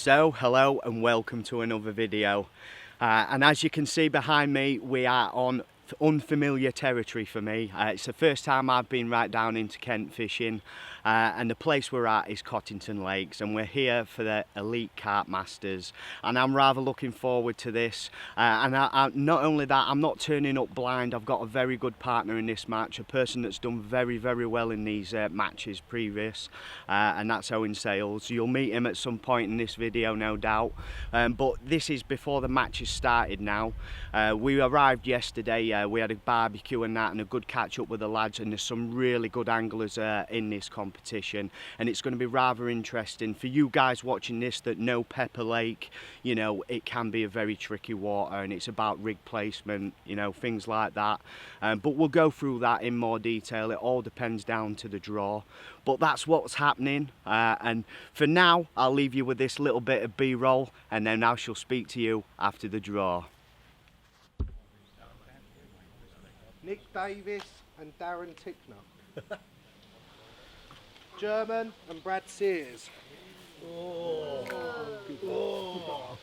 So hello and welcome to another video, and as you can see behind me, we are on unfamiliar territory for me. It's the first time I've been right down into Kent fishing, and the place we're at is Cottington Lakes, and we're here for the Elite Carp Masters, and I'm rather looking forward to this. And not only that, I'm not turning up blind. I've got a very good partner in this match, a person that's done very well in these matches previous, and that's Owen Sales. You'll meet him at some point in this video, no doubt, but this is before the match has started now. We arrived yesterday. We had a barbecue and that, and a good catch up with the lads, and there's some really good anglers in this competition, and it's going to be rather interesting for you guys watching this that know Pepper Lake. You know, it can be a very tricky water, and it's about rig placement, you know, things like that, but we'll go through that in more detail. It all depends down to the draw, but that's what's happening, and for now I'll leave you with this little bit of B-roll, and then I shall speak to you after the draw. Nick Davis and Darren Tickner. German and Brad Sears. Oh. Oh.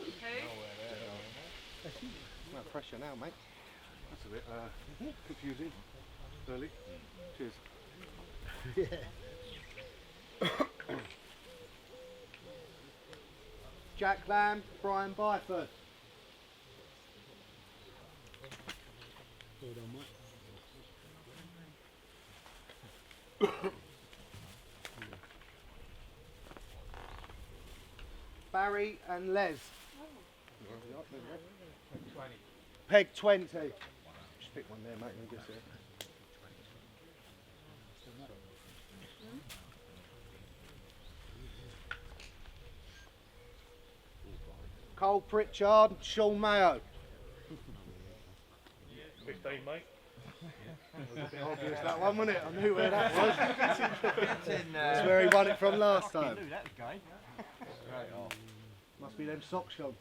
No pressure now, mate. That's a bit confusing. Early. Cheers. Yeah. Jack Lamb, Brian Byford. Well done, mate. Barry and Les. Peg 20. Just pick one there, mate, and guess it. Cole Pritchard, Sean Mayo. 15, mate. It was a bit obvious that one, wasn't it? I knew where that was. That's where he won it from last time. Knew that was going. Right off. Must be them socks, Sean.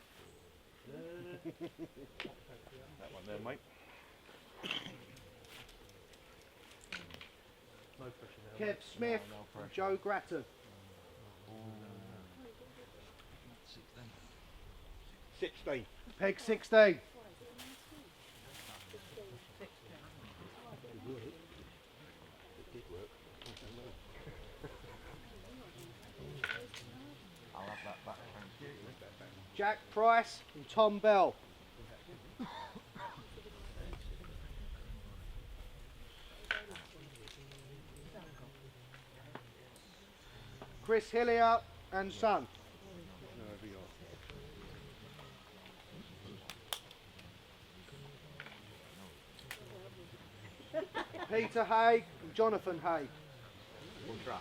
That one there, mate. No pressure now. Kev Smith, Joe Grattan. 16. Peg 16. I'll have that back, thank you. Jack Price and Tom Bell. Chris Hillier and Son. Peter Haig and Jonathan Haig. We'll try.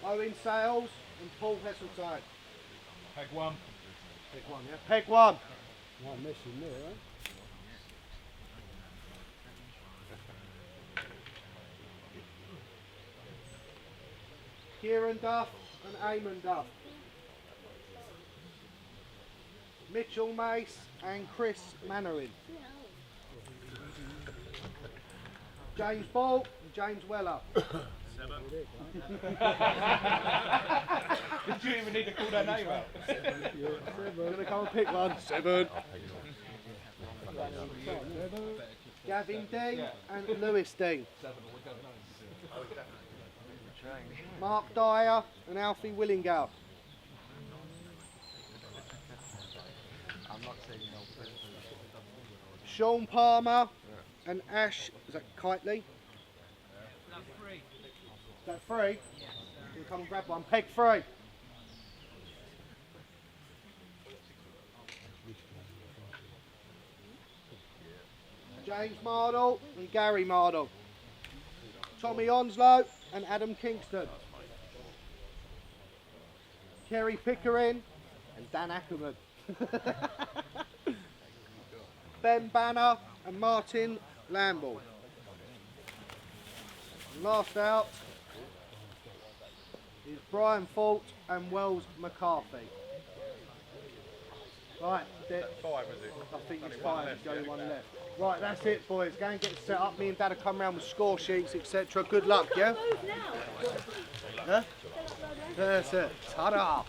Owen Sales and Paul Heseltine. Peg 1. Peg 1, yeah? Peg 1. Not missing there, eh? Kieran Duff and Eamon Duff. Mitchell Mace and Chris Mannering. James Ball and James Weller. 7. Did you even need to call that name out? We're going to come and pick one. 7. Gavin Dean and Lewis Dean. Mark Dyer and Alfie Willingale. Sean Palmer and Ash, is that Kitely? Is that 3? Yes. Can you come and grab one? Peg 3. James Mardle and Gary Mardle. Tommy Onslow and Adam Kingston. Kerry Pickering and Dan Ackerman. Ben Banner and Martin Lamble. And last out is Brian Fault and Wells McCarthy. Right, 5, is it? I think it's 5, there's only one left. Right, that's it, boys. Go and get set up. Me and Dad will come round with score sheets, etc. Good luck, yeah? Huh? That's it. Ta-da!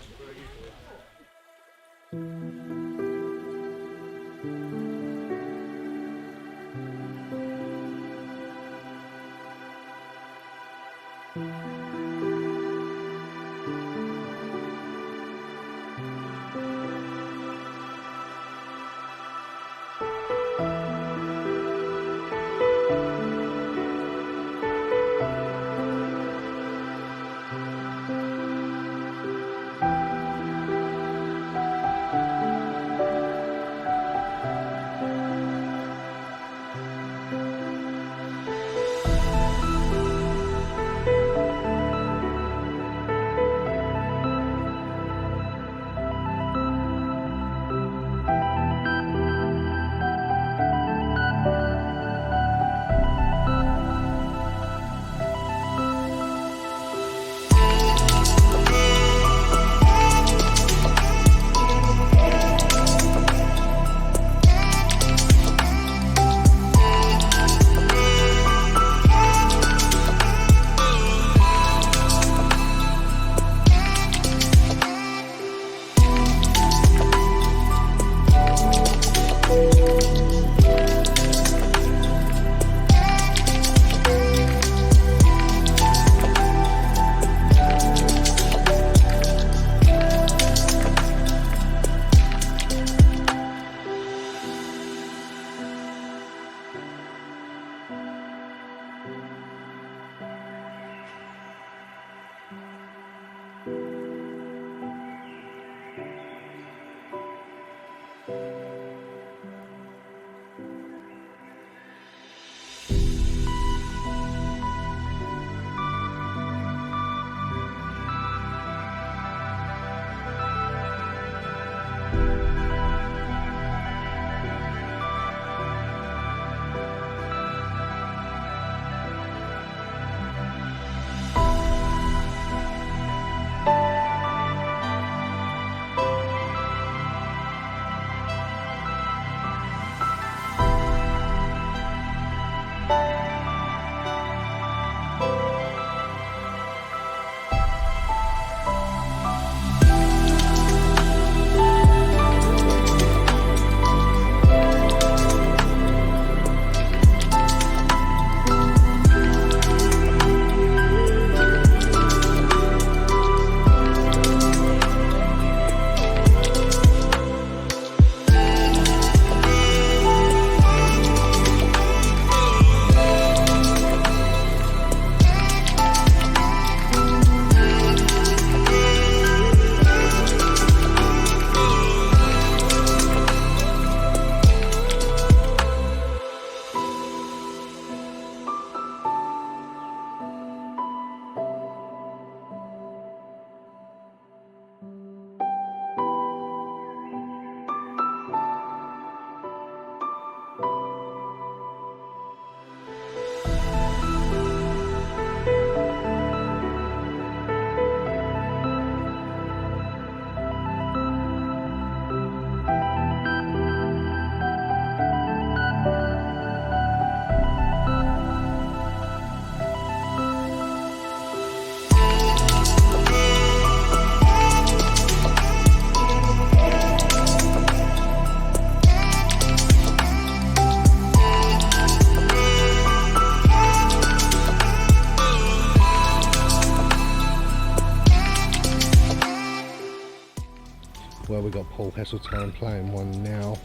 Well, we've got Paul Heseltine playing one now.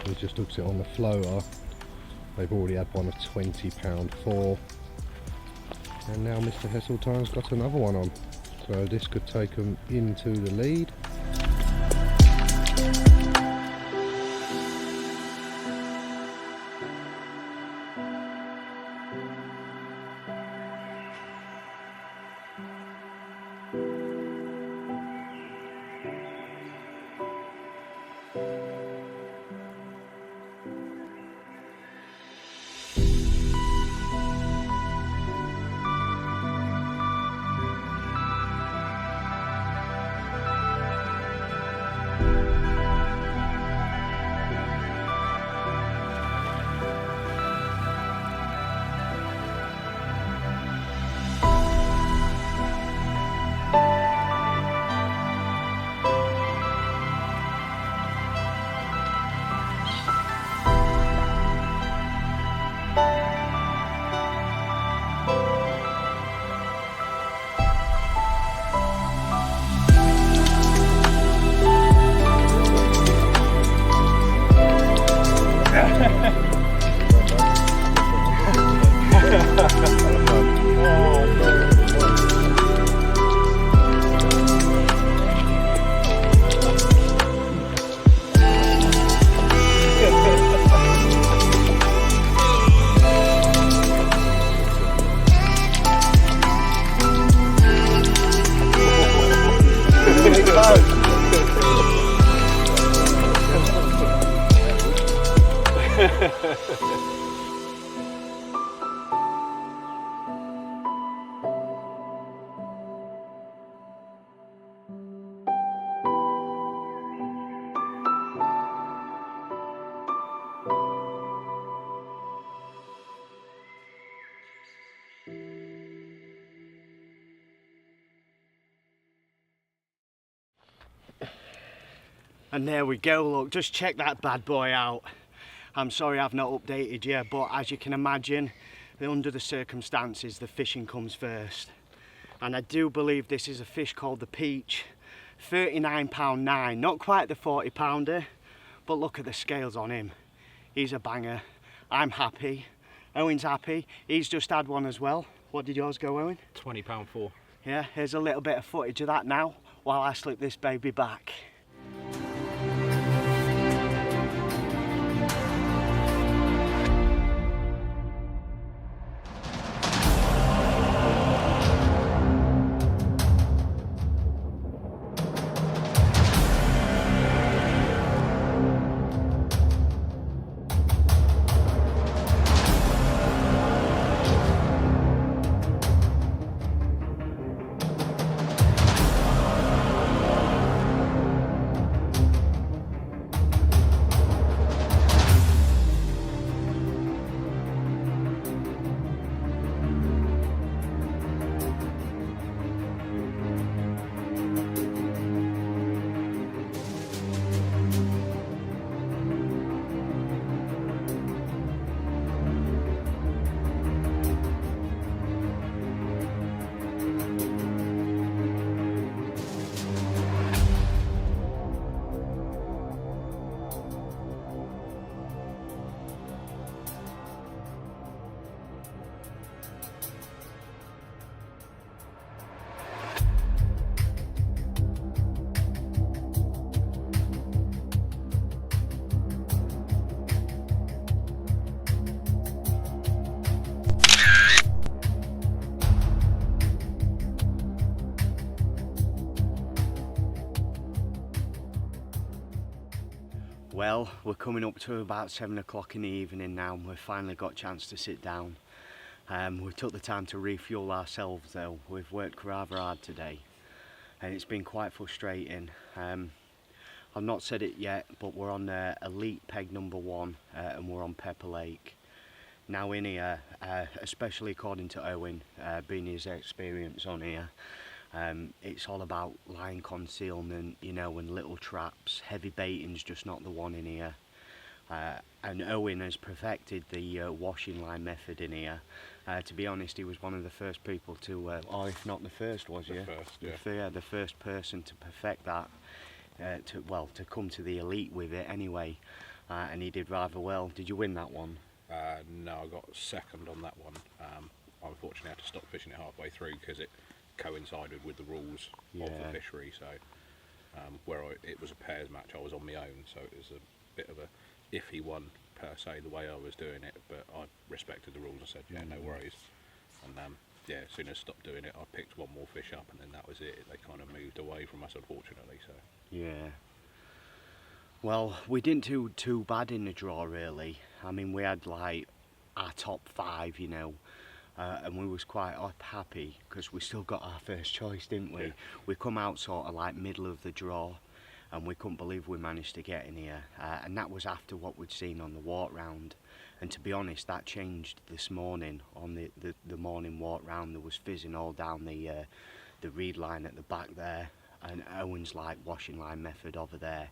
He just hooks it on the floater. They've already had one of £20.4. And now Mr. Heseltine's got another one on. So this could take them into the lead. And there we go, look, just check that bad boy out. I'm sorry I've not updated you, but as you can imagine, under the circumstances, the fishing comes first. And I do believe this is a fish called the peach, £39.9, not quite the 40 pounder, but look at the scales on him. He's a banger. I'm happy. Owen's happy. He's just had one as well. What did yours go, Owen? £20.4. Yeah, here's a little bit of footage of that now, while I slip this baby back. Well, we're coming up to about 7 o'clock in the evening now, and we've finally got a chance to sit down. We took the time to refuel ourselves though. We've worked rather hard today and it's been quite frustrating. I've not said it yet, but we're on elite peg number 1 and we're on Pepper Lake. Now in here, especially according to Owen, being his experience on here, it's all about line concealment, you know, and little traps. Heavy baiting's just not the one in here. And Owen has perfected the washing line method in here. To be honest, he was one of the first people to, or if not the first, was he? The first person to perfect that, to come to the elite with it anyway. And he did rather well. Did you win that one? No, I got second on that one. I unfortunately had to stop fishing it halfway through because it coincided with the rules of the fishery. So it was a pairs match, I was on my own, so it was a bit of a iffy one per se, the way I was doing it, but I respected the rules and said, yeah, no worries. And yeah, as soon as I stopped doing it, I picked one more fish up and then that was it. They kind of moved away from us, unfortunately. So yeah. Well, we didn't do too bad in the draw, really. I mean, we had like our top 5, you know, and we was quite happy because we still got our first choice, didn't we? Yeah. We come out sort of like middle of the draw, and we couldn't believe we managed to get in here. And that was after what we'd seen on the walk round. And to be honest, that changed this morning on the morning walk round. There was fizzing all down the reed line at the back there, and Owen's like washing line method over there.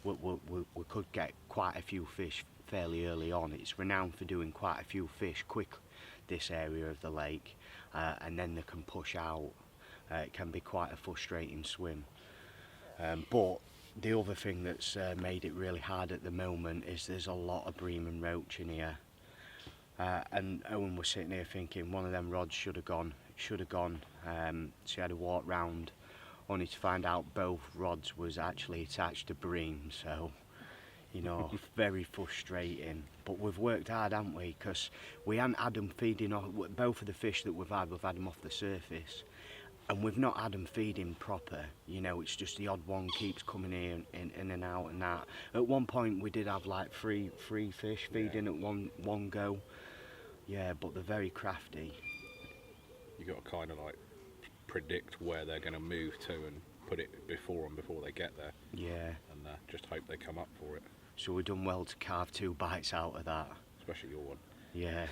We could get quite a few fish fairly early on. It's renowned for doing quite a few fish quick, this area of the lake, and then they can push out. It can be quite a frustrating swim. But the other thing that's made it really hard at the moment is there's a lot of bream and roach in here. And Owen was sitting here thinking one of them rods should have gone. So he had to walk round, only to find out both rods was actually attached to bream. So, you know, very frustrating. But we've worked hard, haven't we? Because we haven't had them feeding off. Both of the fish that we've had them off the surface. and we've not had them feeding proper, you know, it's just the odd one keeps coming in and out and that. At one point we did have like three fish feeding at one go. Yeah, but they're very crafty. You got to kind of like predict where they're going to move to and put it before them before they get there. Yeah. And just hope they come up for it. So we've done well to carve 2 bites out of that. Especially your one. Yeah.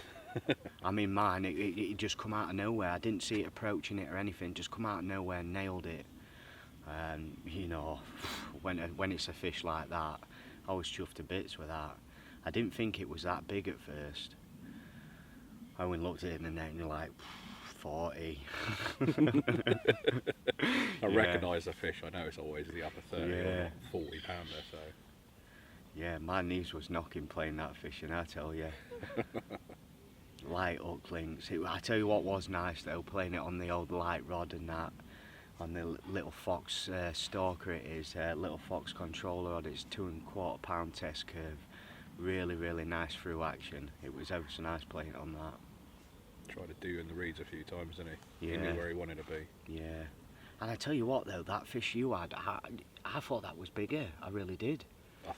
I mean mine, it just come out of nowhere. I didn't see it approaching it or anything, just come out of nowhere and nailed it. And you know, when it's a fish like that, I was chuffed to bits with that. I didn't think it was that big at first. I went and looked at it in the net and you're like, 40. I recognise the fish, I know it's always the upper 30 or 40 pounder, so. Yeah, my knees was knocking playing that fishing, I tell you. Light hook links. I tell you what was nice though, playing it on the old light rod and that, on the little Fox stalker it is, little Fox controller rod, it's 2 1/4 pound test curve. Really nice through action. It was ever so nice playing it on that. Tried to do in the reeds a few times, didn't he? Yeah. He knew where he wanted to be. Yeah. And I tell you what though, that fish you had, I thought that was bigger, I really did.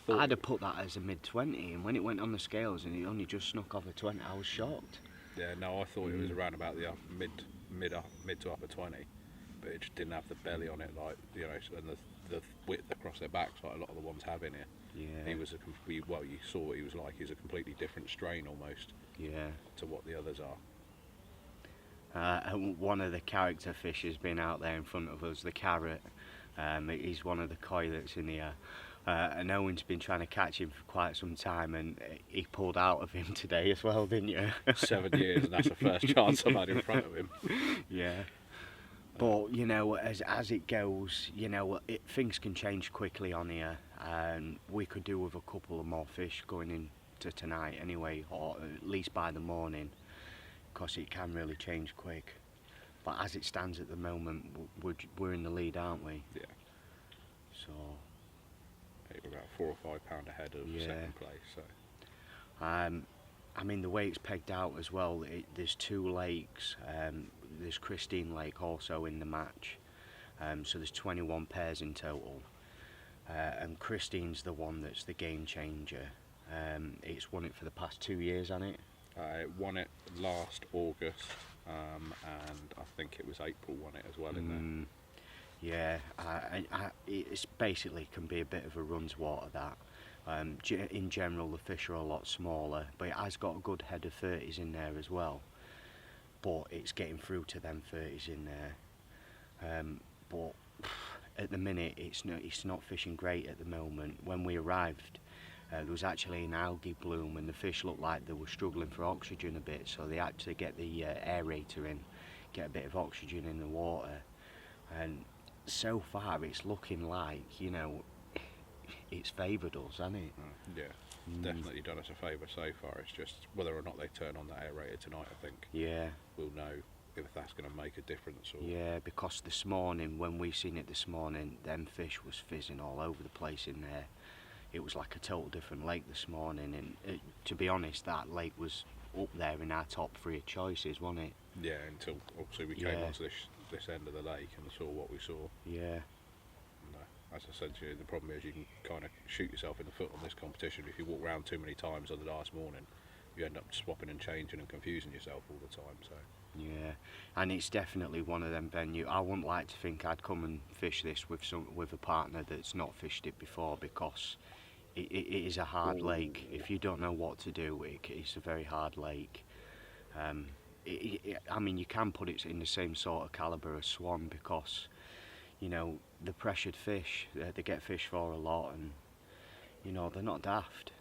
I'd have put that as a mid-20, and when it went on the scales and it only just snuck off a 20, I was shocked. Yeah, no, I thought it was around about the mid to upper 20, but it just didn't have the belly on it, like, you know, and the width across their backs like a lot of the ones have in here. Yeah. He was well, you saw what he was like. He's a completely different strain almost. Yeah. To what the others are. And one of the character fish has been out there in front of us, the carrot. He's one of the koi that's in here. And Owen's been trying to catch him for quite some time, and he pulled out of him today as well, didn't you? 7 years, and that's the first chance I've had in front of him. Yeah. But you know, as it goes, you know, things can change quickly on here, and we could do with a couple of more fish going into tonight anyway, or at least by the morning, because it can really change quick. But as it stands at the moment, we're in the lead, aren't we? Yeah. So. We're about 4 or 5 pound ahead of second place. So. I mean, the way it's pegged out as well, there's 2 lakes. There's Christine Lake also in the match, so there's 21 pairs in total. And Christine's the one that's the game changer. It's won it for the past 2 years, hasn't it? It won it last August, and I think it was April won it as well in there. Yeah, it's basically can be a bit of a run to water that. In general, the fish are a lot smaller, but it has got a good head of 30s in there as well. But it's getting through to them 30s in there. But at the minute, it's not fishing great at the moment. When we arrived, there was actually an algae bloom, and the fish looked like they were struggling for oxygen a bit. So they had to get the aerator in, get a bit of oxygen in the water, and so far it's looking like, you know, it's favoured us, hasn't it? Yeah, definitely done us a favour so far. It's just whether or not they turn on that aerator tonight, I think. Yeah. We'll know if that's going to make a difference. Or... Yeah, because this morning, when we seen it this morning, them fish was fizzing all over the place in there. It was like a total different lake this morning, and to be honest, that lake was up there in our top 3 choices, wasn't it? Yeah, until obviously we came onto this end of the lake and saw what we saw. Yeah. And, as I said to you, the problem is you can kind of shoot yourself in the foot on this competition. If you walk around too many times on the last morning, you end up swapping and changing and confusing yourself all the time. So. Yeah, and it's definitely one of them venues. I wouldn't like to think I'd come and fish this with a partner that's not fished it before, because it is a hard lake. If you don't know what to do, it's a very hard lake. I mean, you can put it in the same sort of calibre as Swan, because, you know, the pressured fish, they get fish for a lot, and, you know, they're not daft.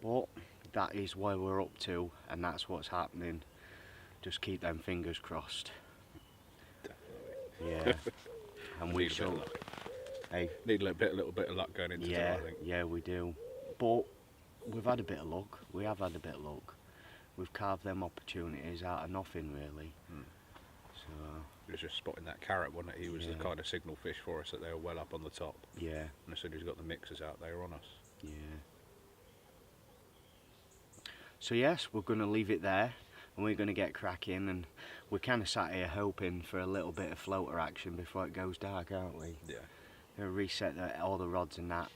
But that is where we're up to, and that's what's happening. Just keep them fingers crossed. Definitely. Yeah. And we shall. Hey. Need a little bit of luck going into tonight, I think. Yeah, we do. But we've had a bit of luck. We have had a bit of luck. We've carved them opportunities out of nothing, really. So. He was just spotting that carrot, wasn't it? He was the kind of signal fish for us that they were well up on the top. Yeah. And as soon as he got the mixers out, they were on us. Yeah. So yes, we're going to leave it there, and we're going to get cracking, and we're kind of sat here hoping for a little bit of floater action before it goes dark, aren't we? Yeah. We'll reset all the rods and that.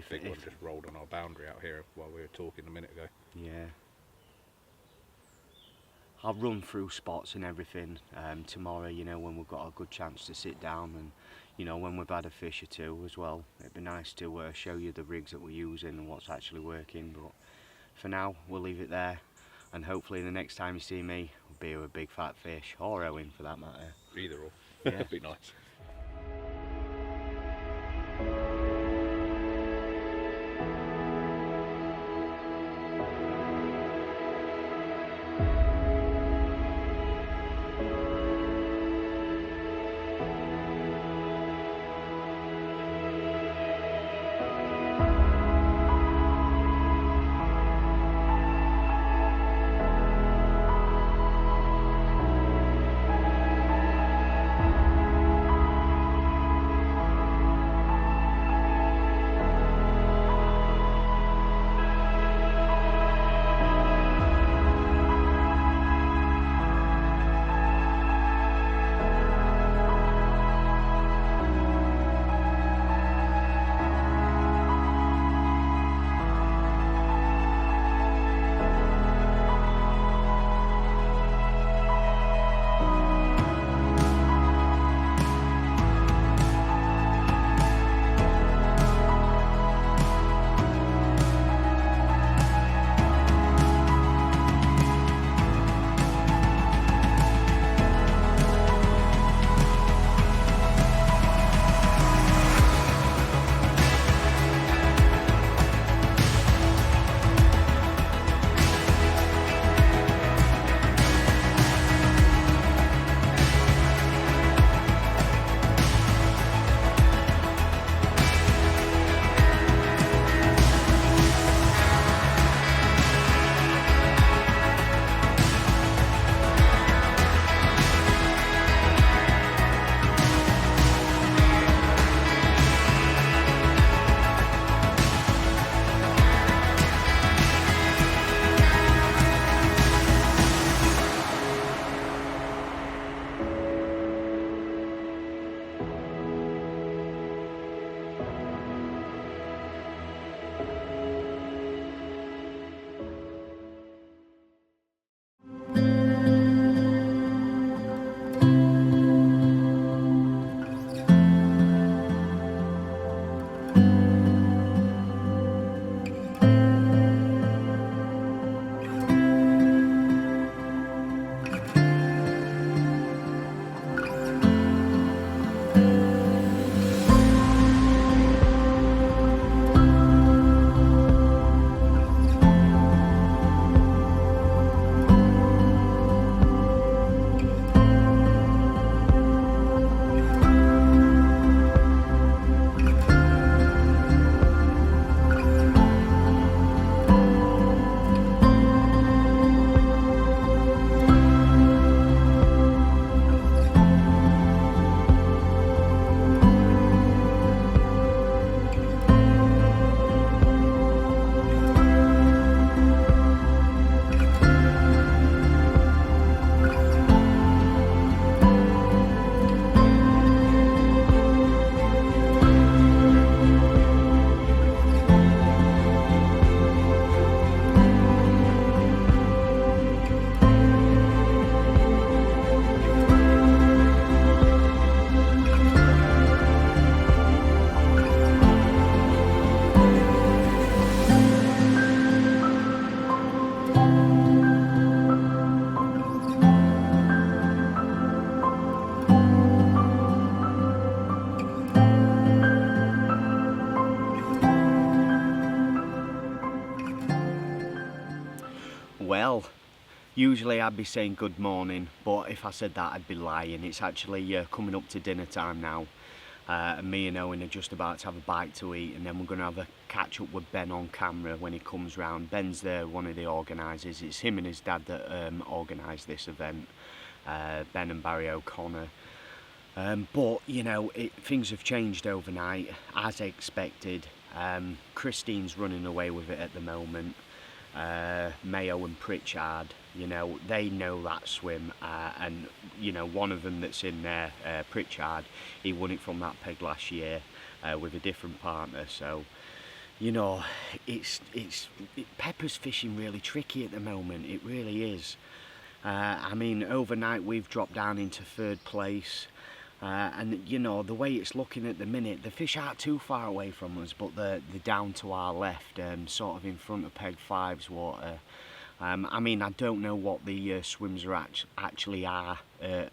Big one just rolled on our boundary out here while we were talking a minute ago. Yeah. I'll run through spots and everything tomorrow, you know, when we've got a good chance to sit down, and you know, when we've had a fish or two as well. It'd be nice to show you the rigs that we're using and what's actually working, but for now we'll leave it there, and hopefully the next time you see me will be with a big fat fish, or Owen for that matter. Either or. Yeah. That'd be nice. Well, usually I'd be saying good morning, but if I said that I'd be lying. It's actually coming up to dinner time now, and me and Owen are just about to have a bite to eat, and then we're going to have a catch up with Ben on camera when he comes round. Ben's one of the organisers. It's him and his dad that organised this event, Ben and Barry O'Connor. But you know, things have changed overnight as expected. Christine's running away with it at the moment. Mayo and Pritchard, you know, they know that swim, and you know, one of them that's in there, Pritchard, he won it from that peg last year with a different partner. So you know, Pepper's fishing really tricky at the moment, it really is. I mean, overnight we've dropped down into 3rd place, and you know, the way it's looking at the minute, the fish aren't too far away from us, but they're down to our left, sort of in front of Peg 5's water. I mean, I don't know what the swims are actually are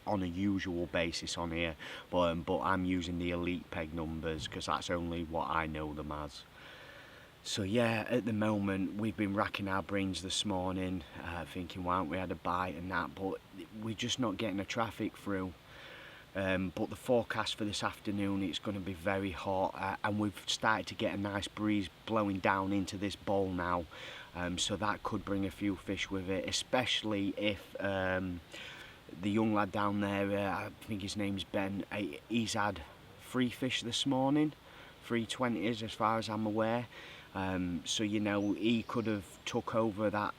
on a usual basis on here, but I'm using the elite peg numbers because that's only what I know them as. So yeah, at the moment we've been racking our brains this morning, thinking why haven't we had a bite and that, but we're just not getting the traffic through. But the forecast for this afternoon, it's going to be very hot, and we've started to get a nice breeze blowing down into this bowl now, so that could bring a few fish with it, especially if the young lad down there, I think his name's Ben, he's had 3 fish this morning, 3 20s as far as I'm aware. So you know, he could have took over that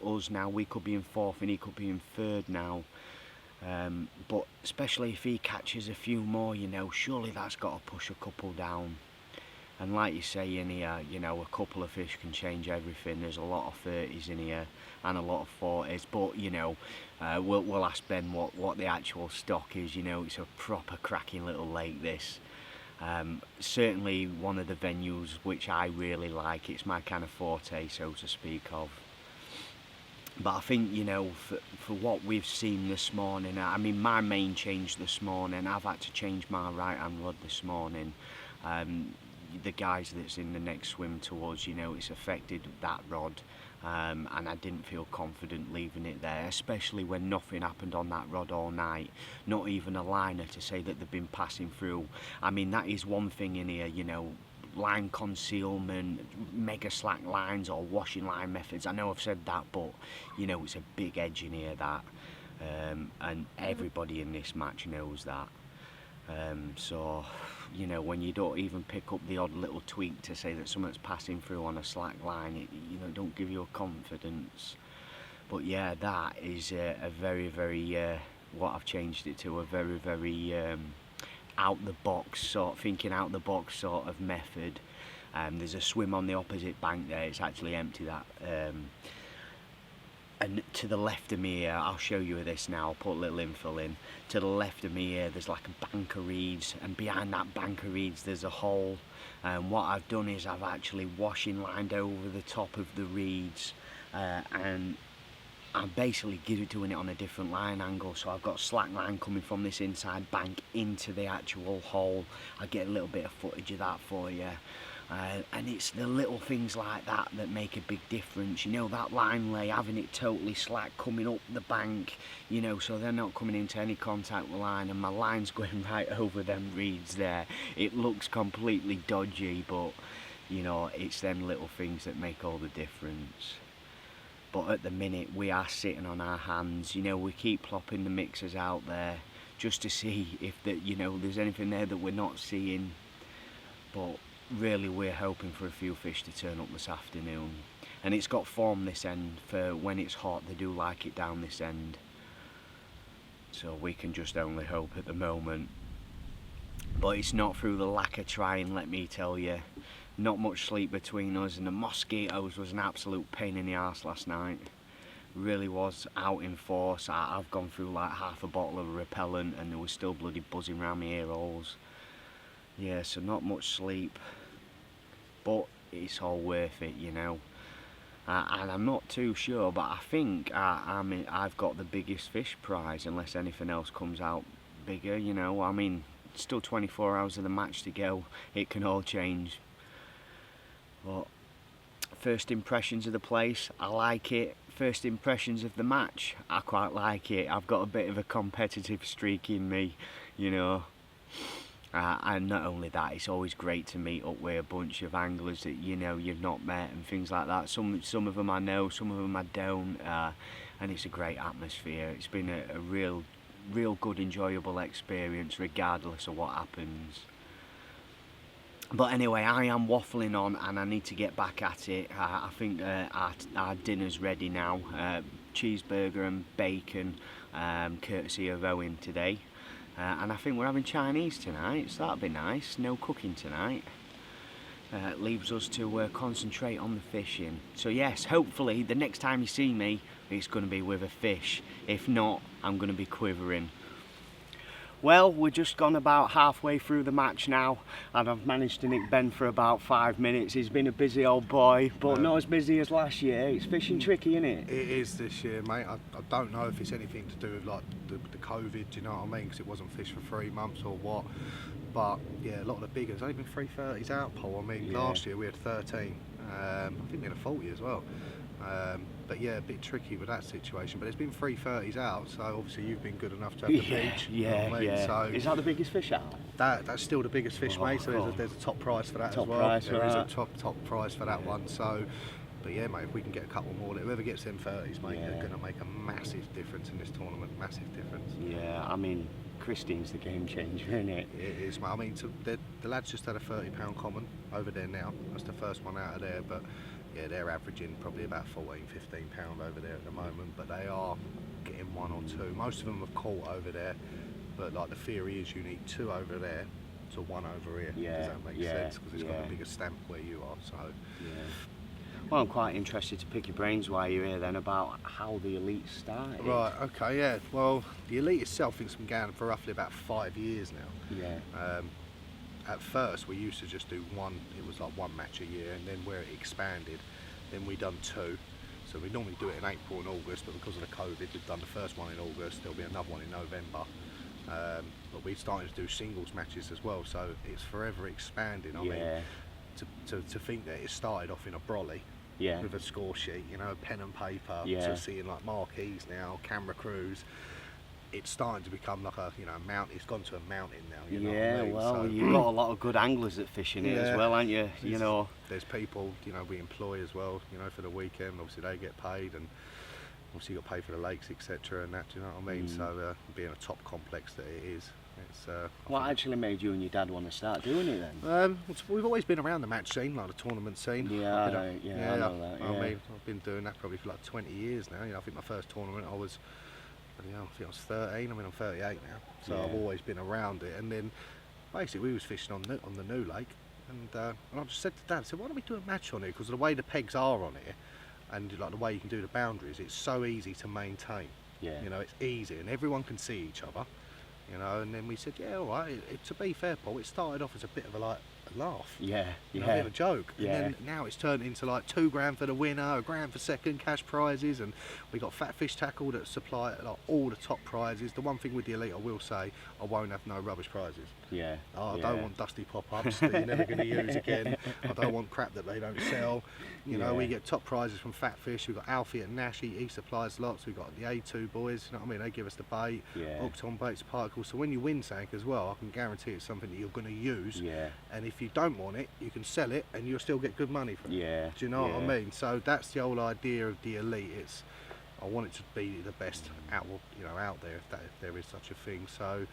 us now. We could be in 4th and he could be in 3rd now. But especially if he catches a few more, you know, surely that's got to push a couple down. And like you say in here, you know, a couple of fish can change everything. There's a lot of 30s in here and a lot of 40s, but you know, we'll ask Ben what the actual stock is. You know, it's a proper cracking little lake, this. Certainly one of the venues which I really like. It's my kind of forte, so to speak of. But I think, you know, for what we've seen this morning, I mean, my main change this morning, I've had to change my right hand rod this morning. The guys that's in the next swim to us, you know, it's affected that rod, and I didn't feel confident leaving it there, especially when nothing happened on that rod all night, not even a liner to say that they've been passing through. I mean, that is one thing in here, you know, line concealment, mega slack lines or washing line methods. I know I've said that, but you know, it's a big edge in here, that, and everybody in this match knows that. So you know, when you don't even pick up the odd little tweak to say that something's passing through on a slack line, it, you know, don't give you a confidence. But yeah, that is a very, very what I've changed it to, a very, very out the box sort, thinking out the box sort of method. There's a swim on the opposite bank there, it's actually empty, that, and to the left of me here, I'll show you this now, I'll put a little infill in. To the left of me here, there's like a bank of reeds, and behind that bank of reeds there's a hole. What I've done is I've actually washing lined over the top of the reeds, and I'm basically doing it on a different line angle, so I've got slack line coming from this inside bank into the actual hole. I'll get a little bit of footage of that for you. And it's the little things like that that make a big difference. You know, that line lay, having it totally slack coming up the bank, you know, so they're not coming into any contact with line, and my line's going right over them reeds there. It looks completely dodgy, but you know, it's them little things that make all the difference. But at the minute we are sitting on our hands, you know, we keep plopping the mixers out there just to see if you know, there's anything there that we're not seeing. But really we're hoping for a few fish to turn up this afternoon, and it's got form this end. For when it's hot, they do like it down this end, so we can just only hope at the moment. But it's not through the lack of trying, let me tell you. Not much sleep between us, and the mosquitoes was an absolute pain in the arse last night. Really was out in force. I've gone through like half a bottle of repellent and there was still bloody buzzing around my ear holes. Yeah, so not much sleep, but it's all worth it, you know. And I'm not too sure, but I think I've got the biggest fish prize, unless anything else comes out bigger, you know. I mean, still 24 hours of the match to go, it can all change. But first impressions of the place, I like it. First impressions of the match, I quite like it. I've got a bit of a competitive streak in me, you know. And not only that, it's always great to meet up with a bunch of anglers that, you know, you've not met and things like that. Some of them I know, some of them I don't, and it's a great atmosphere. It's been a real good, enjoyable experience regardless of what happens. But anyway, I am waffling on and I need to get back at it. I think our dinner's ready now. Cheeseburger and bacon, courtesy of Owen today. And I think we're having Chinese tonight, so that'll be nice. No cooking tonight. Leaves us to concentrate on the fishing. So yes, hopefully the next time you see me, it's going to be with a fish. If not, I'm going to be quivering. Well, we're just gone about halfway through the match now, and I've managed to nick Ben for about 5 minutes. He's been a busy old boy, but not as busy as last year. It's fishing tricky, isn't it? It is this year, mate. I don't know if it's anything to do with like the COVID, do you know what I mean? Because it wasn't fished for 3 months or what. But yeah, a lot of the big ones, only been 330s out, Paul. I mean, last year we had 13. I think we had a 40 as well. But yeah, a bit tricky with that situation. But there's been 330s out, so obviously you've been good enough to have the beach. Yeah, you know what I mean? So is that the biggest fish out? that's still the biggest fish, mate. So there's a top prize for that Top as well. prize for There is that. a top prize for that one. So, but yeah, mate, if we can get a couple more, whoever gets them 30s, mate, they're going to make a massive difference in this tournament. Massive difference. Yeah, I mean, Christine's the game changer, isn't it? It is, mate. I mean, the lads just had a £30 common over there now. That's the first one out of there, but yeah, they're averaging probably about £14, £15 over there at the moment, but they are getting 1 or 2. Most of them have caught over there, but like the theory is you need 2 over there to 1 over here. Yeah, does that make sense? Because it's got a bigger stamp where you are. So Well, I'm quite interested to pick your brains while you're here then about how the elite started. right, okay, yeah. Well, the elite itself has been going for roughly about 5 years now. Yeah. At first we used to just do one, it was like 1 match a year, and then where it expanded, then we done 2. So we normally do it in April and August, but because of the COVID, we've done the first one in August, there'll be another one in November. But we started to do singles matches as well, so it's forever expanding. I mean, to think that it started off in a brolly with a score sheet, you know, pen and paper, to seeing like marquees now, camera crews. It's starting to become like a, you know, it's gone to a mountain now, you know what I mean? Well, so, you've got a lot of good anglers that fish in it as well, aren't you? You know. There's people, you know, we employ as well, you know, for the weekend. Obviously they get paid, and obviously you got to pay for the lakes, etc. and that, do you know what I mean? So being a top complex that it is, it's... What actually made you and your dad want to start doing it then? We've always been around the match scene, like the tournament scene. I know that, yeah. I mean, I've been doing that probably for like 20 years now. You know, I think my first tournament I was, I think I was 13. I mean, I'm 38 now, so I've always been around it. And then basically we was fishing on the new lake, and I just said to Dad, I said, why don't we do a match on it? Because the way the pegs are on here, and like the way you can do the boundaries, it's so easy to maintain. You know, it's easy, and everyone can see each other. You know, and then we said, yeah, all right. To be fair, Paul, it started off as a bit of a laugh. You know, a bit of a joke. And then now it's turned into like £2 for the winner, £1 for second, cash prizes, and we got Fat Fish Tackle that supply like all the top prizes. The one thing with the elite, I will say, I won't have no rubbish prizes. I don't want dusty pop-ups that you're never going to use again. I don't want crap that they don't sell. You know, we get top prizes from Fat Fish. We've got Alfie at Nash, he supplies lots. We've got the A2 boys, you know what I mean? They give us the bait, hooked on baits, particles. So when you win something as well, I can guarantee it's something that you're going to use. And if you don't want it, you can sell it and you'll still get good money for it. Do you know what I mean? So that's the whole idea of the elite. It's, I want it to be the best out there, if there is such a thing. So,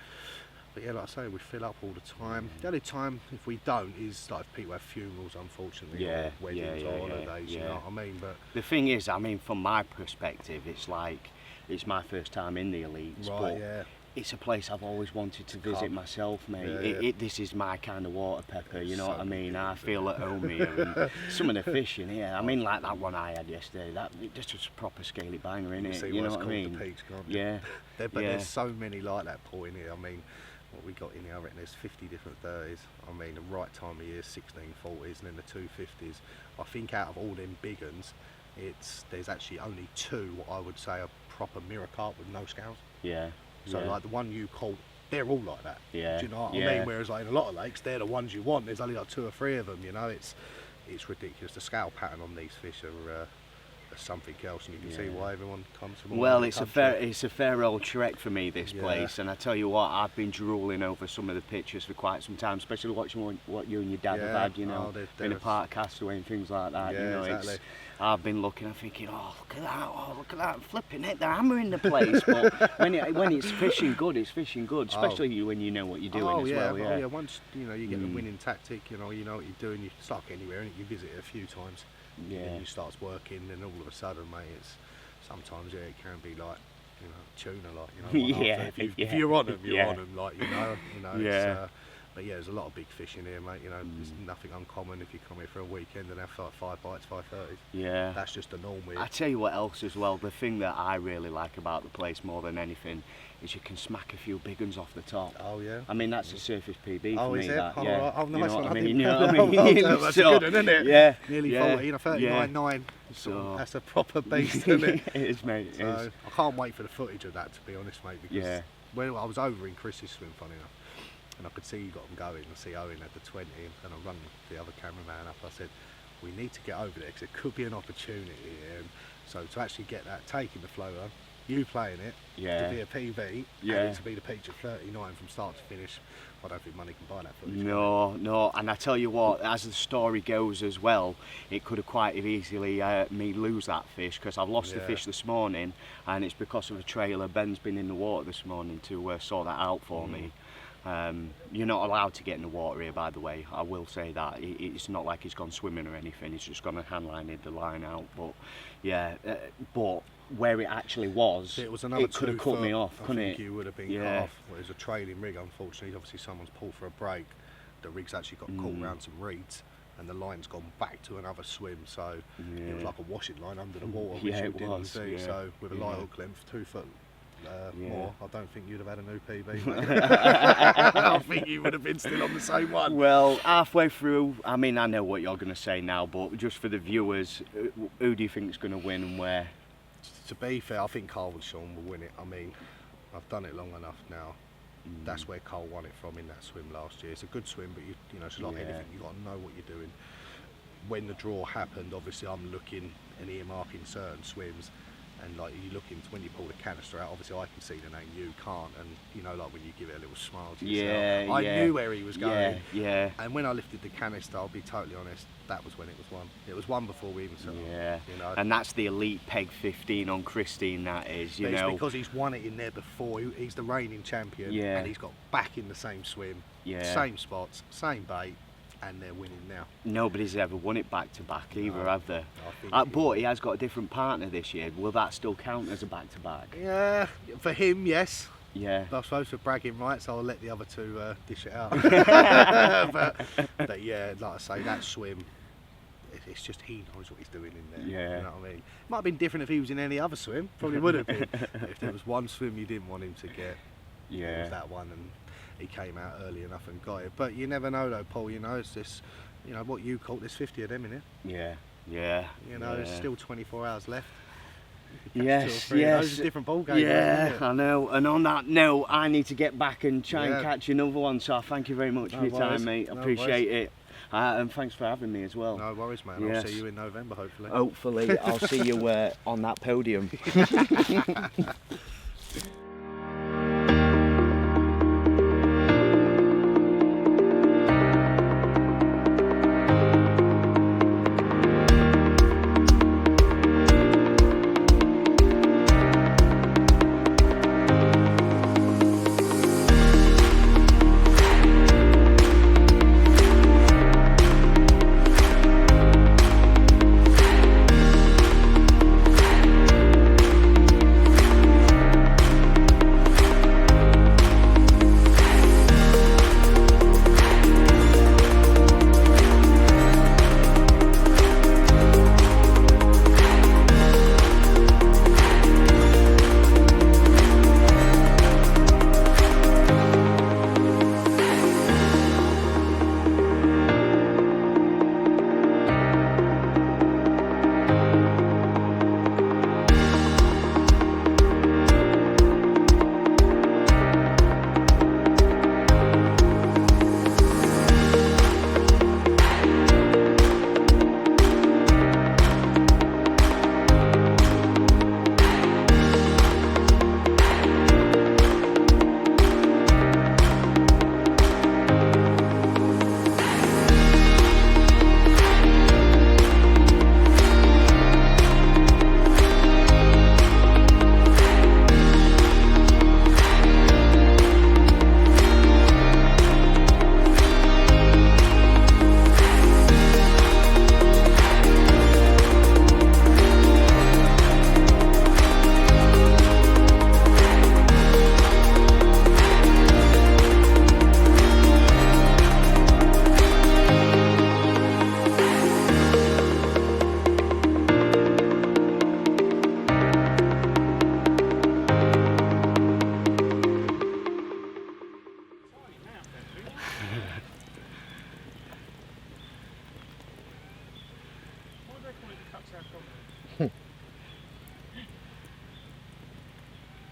but yeah, like I say, we fill up all the time. The only time if we don't is like if people have funerals, unfortunately, or weddings or holidays. You know what I mean? But the thing is, I mean, from my perspective, it's like it's my first time in the elites, but it's a place I've always wanted to visit myself, mate. This is my kind of water pepper, you know what I mean? I feel at home here, and some of the fish in here, I mean, like that one I had yesterday, that just was a proper scaly banger, innit? You know what I mean? The peaks, can't you? But there's so many like that, Paul, in here. I mean, what we got in here, I reckon there's 50 different 30s. I mean, the right time of year, 1640s, and then the 250s. I think out of all them big uns, there's actually only 2 what I would say are proper mirror carp with no scales. So like the one you caught, they're all like that. Do you know what I mean? Whereas like in a lot of lakes, they're the ones you want. There's only like 2 or 3 of them. You know, it's ridiculous. The scale pattern on these fish are something else, and you can see why everyone comes from. Well, it's a fair old trek for me, this place, and I tell you what, I've been drooling over some of the pictures for quite some time, especially watching what you and your dad have had, you know, in a park castaway and things like that. Yeah, you know, exactly. I've been looking and thinking, oh look at that, flipping it, they're hammering the place. But when it's fishing good, it's fishing good, especially when you know what you're doing as well. Yeah, once you know you get the winning tactic, you know what you're doing. You start anywhere, and you visit it a few times. Yeah. And you start working, and all of a sudden, mate, it's sometimes it can be like, you know, tuna, like, you know. If you're on them, you're on them, like, you know. Yeah. But yeah, there's a lot of big fish in here, mate. You know, there's nothing uncommon if you come here for a weekend and have like 5 bites, 5 30s. Yeah. That's just the norm here. I tell you what else as well, the thing that I really like about the place more than anything is you can smack a few big ones off the top. Oh yeah. I mean, that's a surface PB for me. Is it? That, Oh, yeah. right. Oh, nice one. I mean, you know what I mean? That's a good one, isn't it? Yeah. Nearly 40, 39.9. So that's a proper beast, isn't it? It is, mate. It is. I can't wait for the footage of that, to be honest, mate. Because when I was over in Chris's swim, funny enough, and I could see you got them going. I see Owen at the 20, and I run the other cameraman up. I said, we need to get over there because there could be an opportunity here. And so to actually get that, taking the floater, you playing it, to be a PB, and it to be the peach of 39 from start to finish, I don't think money can buy that footage. No, and I tell you what, as the story goes as well, it could have quite easily me lose that fish, because I've lost the fish this morning, and it's because of a trailer. Ben's been in the water this morning to sort that out for me. You're not allowed to get in the water here, by the way. I will say that. It's not like he's gone swimming or anything. He's just gone and handlined the line out. But yeah, but where it actually was, it was another it could have cut me off, couldn't it? You would have been cut off. Well, it was a trailing rig, unfortunately. Obviously, someone's pulled for a break. The rig's actually got caught around some reeds, and the line's gone back to another swim. So it was like a washing line under the water, which you didn't see. Yeah. So with a light hook length, 2 foot. More, I don't think you'd have had a new PB. I think you would have been still on the same one. Well, halfway through, I mean, I know what you're going to say now, but just for the viewers, who do you think is going to win and where? To be fair, I think Carl and Sean will win it. I mean, I've done it long enough now. That's where Carl won it from in that swim last year. It's a good swim, but you know, it's like anything. You got to know what you're doing. When the draw happened, obviously I'm looking and earmarking certain swims. And like you look into when you pull the canister out, obviously I can see the name, you can't, and you know, like when you give it a little smile to yourself. I knew where he was going. Yeah. And when I lifted the canister, I'll be totally honest, that was when it was won. It was won before we even set up. You know. And that's the elite peg 15 on Christine. That is, you know. It's because he's won it in there before. He's the reigning champion, and he's got back in the same swim, same spots, same bait. And they're winning now. Nobody's ever won it back to back either, have they? But he has got a different partner this year. Will that still count as a back to back? Yeah, for him, yes. Yeah. But I suppose for bragging rights, I'll let the other two dish it out. but yeah, like I say, that swim, it's just he knows what he's doing in there. Yeah. You know what I mean? Might have been different if he was in any other swim. Probably would have been. If there was one swim you didn't want him to get, it was that one. And he came out early enough and got it. But you never know though, Paul, you know, it's this, you know, what you caught, there's 50 of them in here. Yeah. You know, there's still 24 hours left. Yes. It's a different ball game. Yeah, I know. And on that note, I need to get back and try and catch another one. So thank you very much for your time, mate. I appreciate it. And thanks for having me as well. No worries, man. I'll see you in November, hopefully. Hopefully. I'll see you on that podium.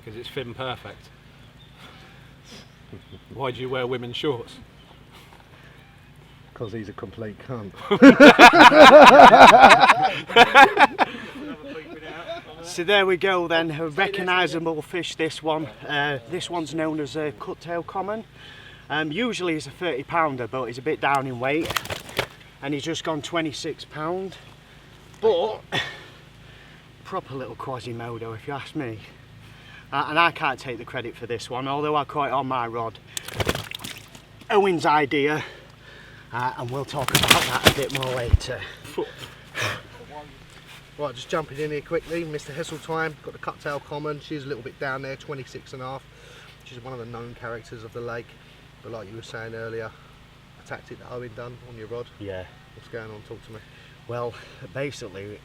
because it's fin perfect. Why do you wear women's shorts? Because he's a complete cunt. So there we go then, a recognisable fish, this one. This one's known as a cuttail common. Usually he's a 30 pounder, but he's a bit down in weight. And he's just gone 26 pound. But, proper little Quasimodo if you ask me. And I can't take the credit for this one, although I caught it on my rod. Owen's idea, and we'll talk about that a bit more later. Right, just jumping in here quickly, Mr. Heseltine, got the cuttail common. She's a little bit down there, 26.5. She's one of the known characters of the lake. But like you were saying earlier, a tactic that Owen done on your rod. Yeah. What's going on? Talk to me. Well, basically,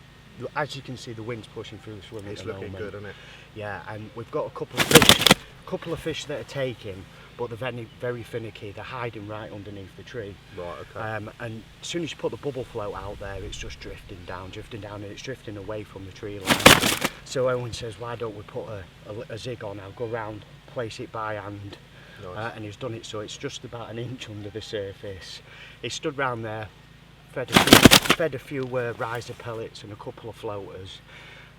as you can see, the wind's pushing through the swim. It's looking good, isn't it? Yeah, and we've got a couple of fish that are taking, but they're very, very finicky. They're hiding right underneath the tree. Right, okay. And as soon as you put the bubble float out there, it's just drifting down, and it's drifting away from the tree line. So Owen says, why don't we put a zig on? I'll go round, place it by hand. Nice. And he's done it, so it's just about an inch under the surface. He stood round there, fed a few riser pellets and a couple of floaters,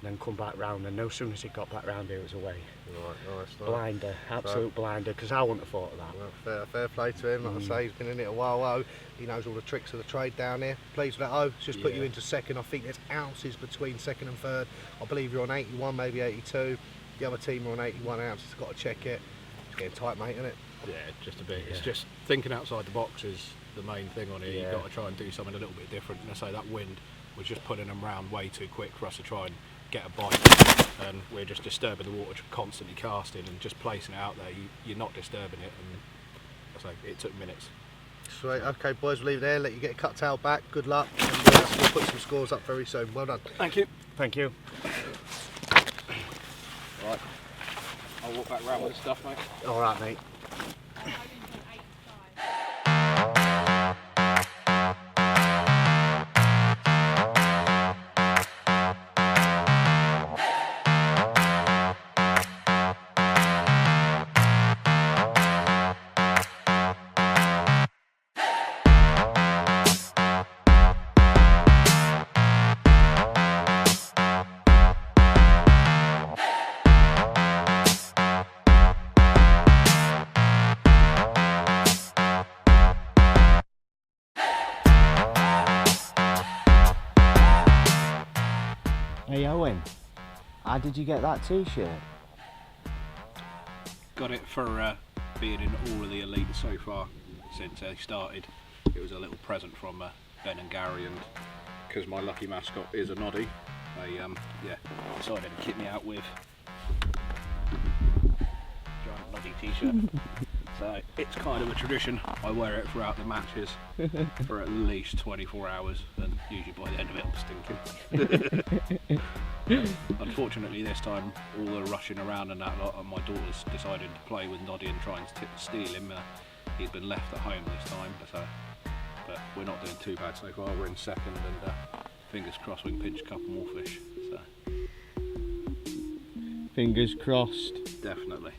and then come back round, and no sooner as he got back round here, it was away. Right, nice. Blinder, absolute blinder, because I wouldn't have thought of that. Well, fair play to him. Like I say, he's been in it a while. He knows all the tricks of the trade down there. Pleased with that. It's just put you into second. I think there's ounces between second and third. I believe you're on 81, maybe 82. The other team are on 81 ounces. Got to check it. It's getting tight, mate, isn't it? Yeah, just a bit. It's just thinking outside the box is the main thing on here. You've got to try and do something a little bit different. And I say that wind was just putting them round way too quick for us to try and get a bite. And we're just disturbing the water, constantly casting and just placing it out there. You're not disturbing it, and I say it took minutes. Sweet. Okay, boys, we'll leave it there. Let you get a cuttail back. Good luck. And we'll put some scores up very soon. Well done. Thank you. Thank you. Right, I'll walk back round with the stuff, mate. All right, mate. Hey Owen, how did you get that t-shirt? Got it for being in all of the elite so far since they started. It was a little present from Ben and Gary, and because my lucky mascot is a noddy, they decided to kit me out with a giant noddy t-shirt. So it's kind of a tradition. I wear it throughout the matches for at least 24 hours, and usually by the end of it I'm stinking. Unfortunately this time, all the rushing around and that lot, and my daughter's decided to play with Noddy and try and steal him. He's been left at home this time, but we're not doing too bad so far. We're in second, and fingers crossed we can pinch a couple more fish. So Fingers crossed. definitely.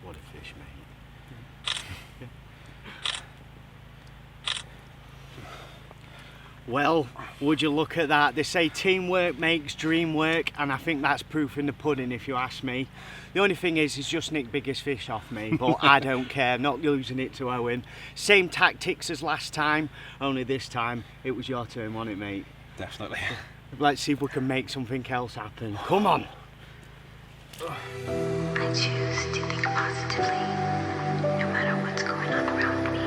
What a fish, mate. Well, would you look at that? They say teamwork makes dream work, and I think that's proof in the pudding if you ask me. The only thing is, he's just nicked biggest fish off me, but I don't care, I'm not losing it to Owen. Same tactics as last time, only this time it was your turn, wasn't it, mate? Definitely. Let's see if we can make something else happen. Come on! I choose to think positively, no matter what's going on around me.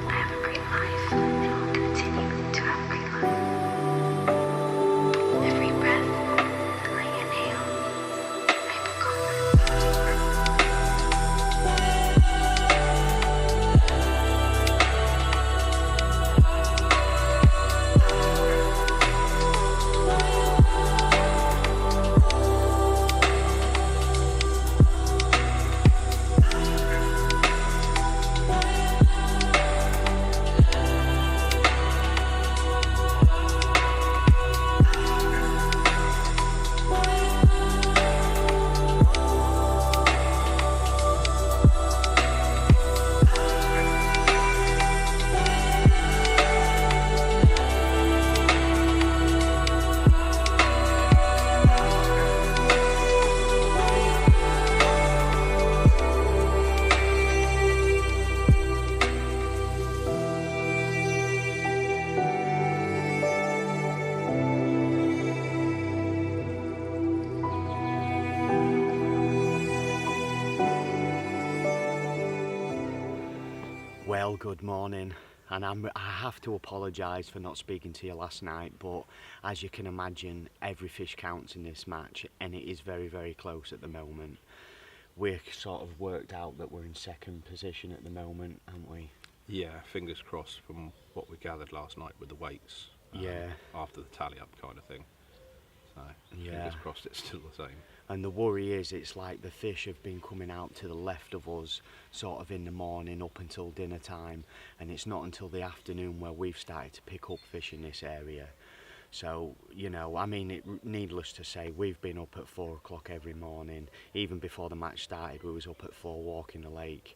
I have a great life, and will continue to have a great life. Every breath I inhale, I feel confident. Well, good morning, and I have to apologise for not speaking to you last night, but as you can imagine, every fish counts in this match, and it is very, very close at the moment. We're sort of worked out that we're in second position at the moment, aren't we? Yeah, fingers crossed from what we gathered last night with the weights. Yeah. After the tally up kind of thing. So Yeah. fingers crossed it's still the same. And the worry is, it's like the fish have been coming out to the left of us sort of in the morning up until dinner time, and it's not until the afternoon where we've started to pick up fish in this area. So, you know, I mean, needless to say, we've been up at 4 o'clock every morning. Even before the match started, we was up at 4 walking the lake,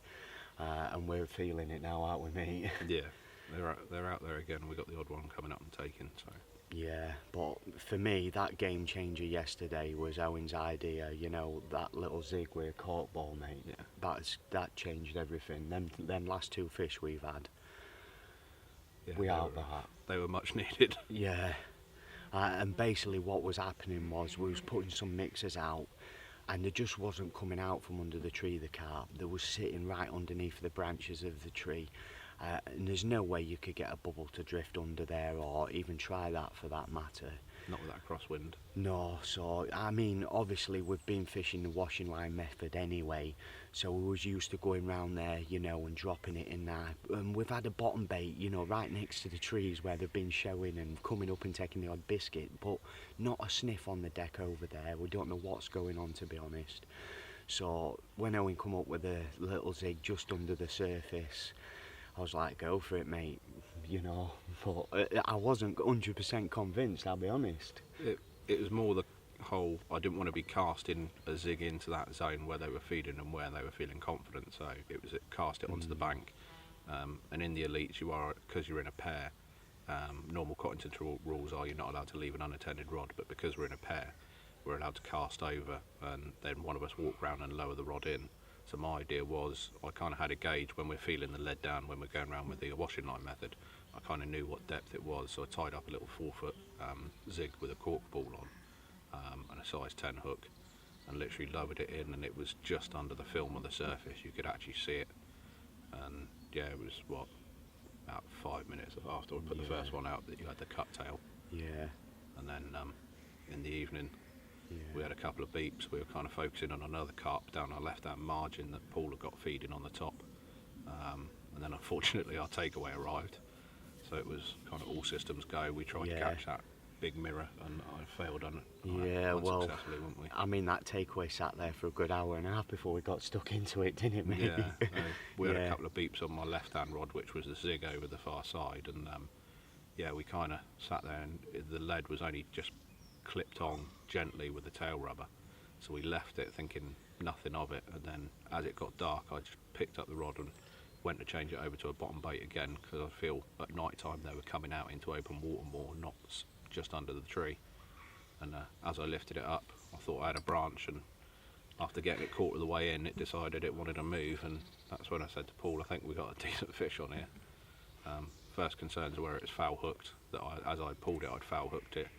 and we're feeling it now, aren't we, mate? Yeah, they're out there again. We got the odd one coming up and taken. So Yeah, but for me, that game changer yesterday was Owen's idea. You know, that little zig with a cork ball, mate. Yeah. That changed everything. Them last 2 fish we've had, yeah, we out that. they were much needed. Yeah. And basically what was happening was we was putting some mixers out, and they just wasn't coming out from under the tree, the carp. They was sitting right underneath the branches of the tree, and there's no way you could get a bubble to drift under there, or even try that for that matter. Not with that crosswind. No, so I mean, obviously we've been fishing the washing line method anyway, so we was used to going round there, you know, and dropping it in there. And we've had a bottom bait, you know, right next to the trees where they've been showing and coming up and taking the odd biscuit, but not a sniff on the deck over there. We don't know what's going on, to be honest. So when Owen come up with a little zig just under the surface, I was like, go for it, mate, you know, but I wasn't 100% convinced, I'll be honest. It was more the whole, I didn't want to be casting a zig into that zone where they were feeding and where they were feeling confident, so it was cast it onto the bank. And in the elites, you are, because you're in a pair, normal Cottington rules are you're not allowed to leave an unattended rod, but because we're in a pair, we're allowed to cast over, and then one of us walk round and lower the rod in. So my idea was, I kind of had a gauge when we're feeling the lead down, when we're going around with the washing line method. I kind of knew what depth it was, so I tied up a little 4-foot zig with a cork ball on, and a size 10 hook, and literally lowered it in, and it was just under the film of the surface. You could actually see it, and yeah, it was about 5 minutes after I put the first one out that you had the cut tail. Yeah. And then in the evening, Yeah. we had a couple of beeps. We were kind of focusing on another carp down our left-hand margin that Paul had got feeding on the top, and then unfortunately our takeaway arrived, so it was kind of all systems go. We tried to catch that big mirror, and I failed unsuccessfully, wouldn't we? I mean, that takeaway sat there for a good hour and a half before we got stuck into it, didn't it, mate? Yeah, we had a couple of beeps on my left-hand rod, which was the zig over the far side, and we kind of sat there, and the lead was only just clipped on gently with the tail rubber, so we left it thinking nothing of it, and then as it got dark I just picked up the rod and went to change it over to a bottom bait again, because I feel at night time they were coming out into open water more, not just under the tree. And as I lifted it up, I thought I had a branch, and after getting it caught with the way in, it decided it wanted to move, and that's when I said to Paul, I think we got a decent fish on here. First concerns were it's foul hooked, that as I pulled it I'd foul hooked it,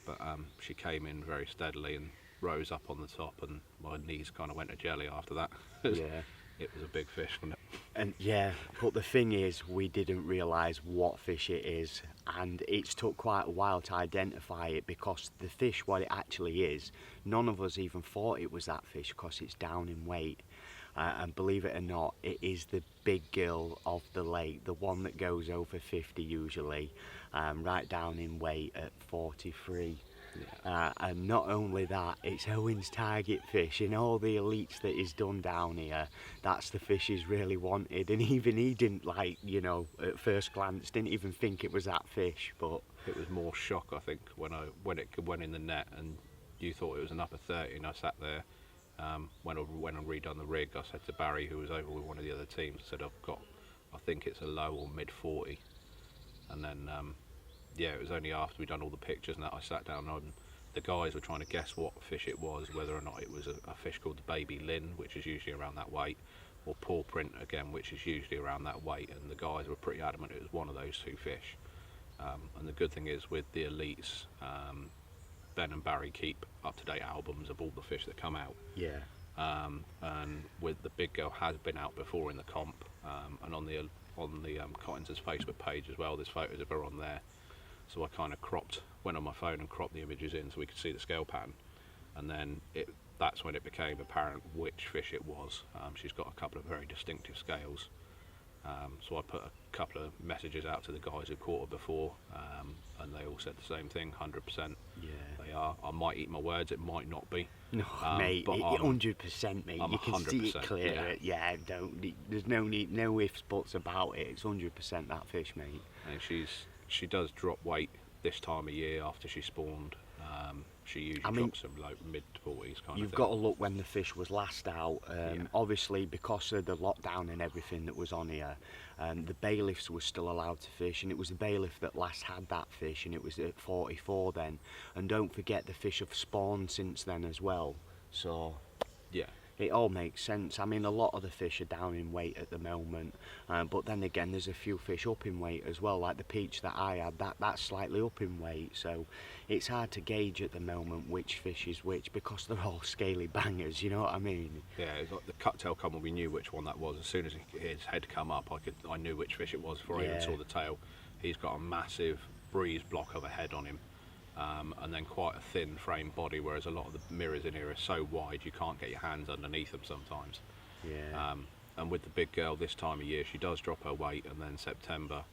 but she came in very steadily and rose up on the top, and my knees kind of went to jelly after that. Yeah. It was a big fish, wasn't it? And yeah, but the thing is, we didn't realise what fish it is, and it's took quite a while to identify it, because the fish, what it actually is, none of us even thought it was that fish because it's down in weight. And believe it or not, it is the big gill of the lake, the one that goes over 50 usually, right down in weight at 43. And not only that, it's Owen's target fish. In all the elites that he's done down here, that's the fish he's really wanted, and even he didn't, like, you know, at first glance didn't even think it was that fish. But it was more shock, I think, when it went in the net and you thought it was an upper 30, and I sat there, when I went and redone the rig, I said to Barry, who was over with one of the other teams, I said, I think it's a low or mid 40. And then it was only after we'd done all the pictures and that I sat down, and the guys were trying to guess what fish it was, whether or not it was a fish called the baby Lynn, which is usually around that weight, or paw print again, which is usually around that weight, and the guys were pretty adamant it was one of those 2 fish. And the good thing is with the elites, Ben and Barry keep up-to-date albums of all the fish that come out. yeah, And with the big girl has been out before in the comp, and on the on the Cottington's Facebook page as well. There's photos of her on there. So I kind of went on my phone and cropped the images in so we could see the scale pattern. And then that's when it became apparent which fish it was. She's got a couple of very distinctive scales. So I put a couple of messages out to the guys who caught her before, and they all said the same thing, 100%. Yeah. They are. I might eat my words, it might not be. No, mate, but 100%, mate. I'm You can see it 100%, clear. Yeah, there's no need, no ifs, buts about it. It's 100% that fish, mate. And she does drop weight this time of year after she spawned. She usually drops some like mid-40s kind of thing. You've got to look when the fish was last out. Obviously, because of the lockdown and everything that was on here, the bailiffs were still allowed to fish, and it was the bailiff that last had that fish, and it was at 44 then. And don't forget, the fish have spawned since then as well. So yeah, it all makes sense. I mean, a lot of the fish are down in weight at the moment, but then again, there's a few fish up in weight as well, like the peach that I had, that's slightly up in weight. So it's hard to gauge at the moment which fish is which, because they're all scaly bangers, you know what I mean? Yeah, it's like the cut-tail common, we knew which one that was. As soon as his head come up, I knew which fish it was before I even saw the tail. He's got a massive breeze block of a head on him. And then quite a thin frame body, whereas a lot of the mirrors in here are so wide you can't get your hands underneath them sometimes. Yeah. And with the big girl this time of year, she does drop her weight, and then September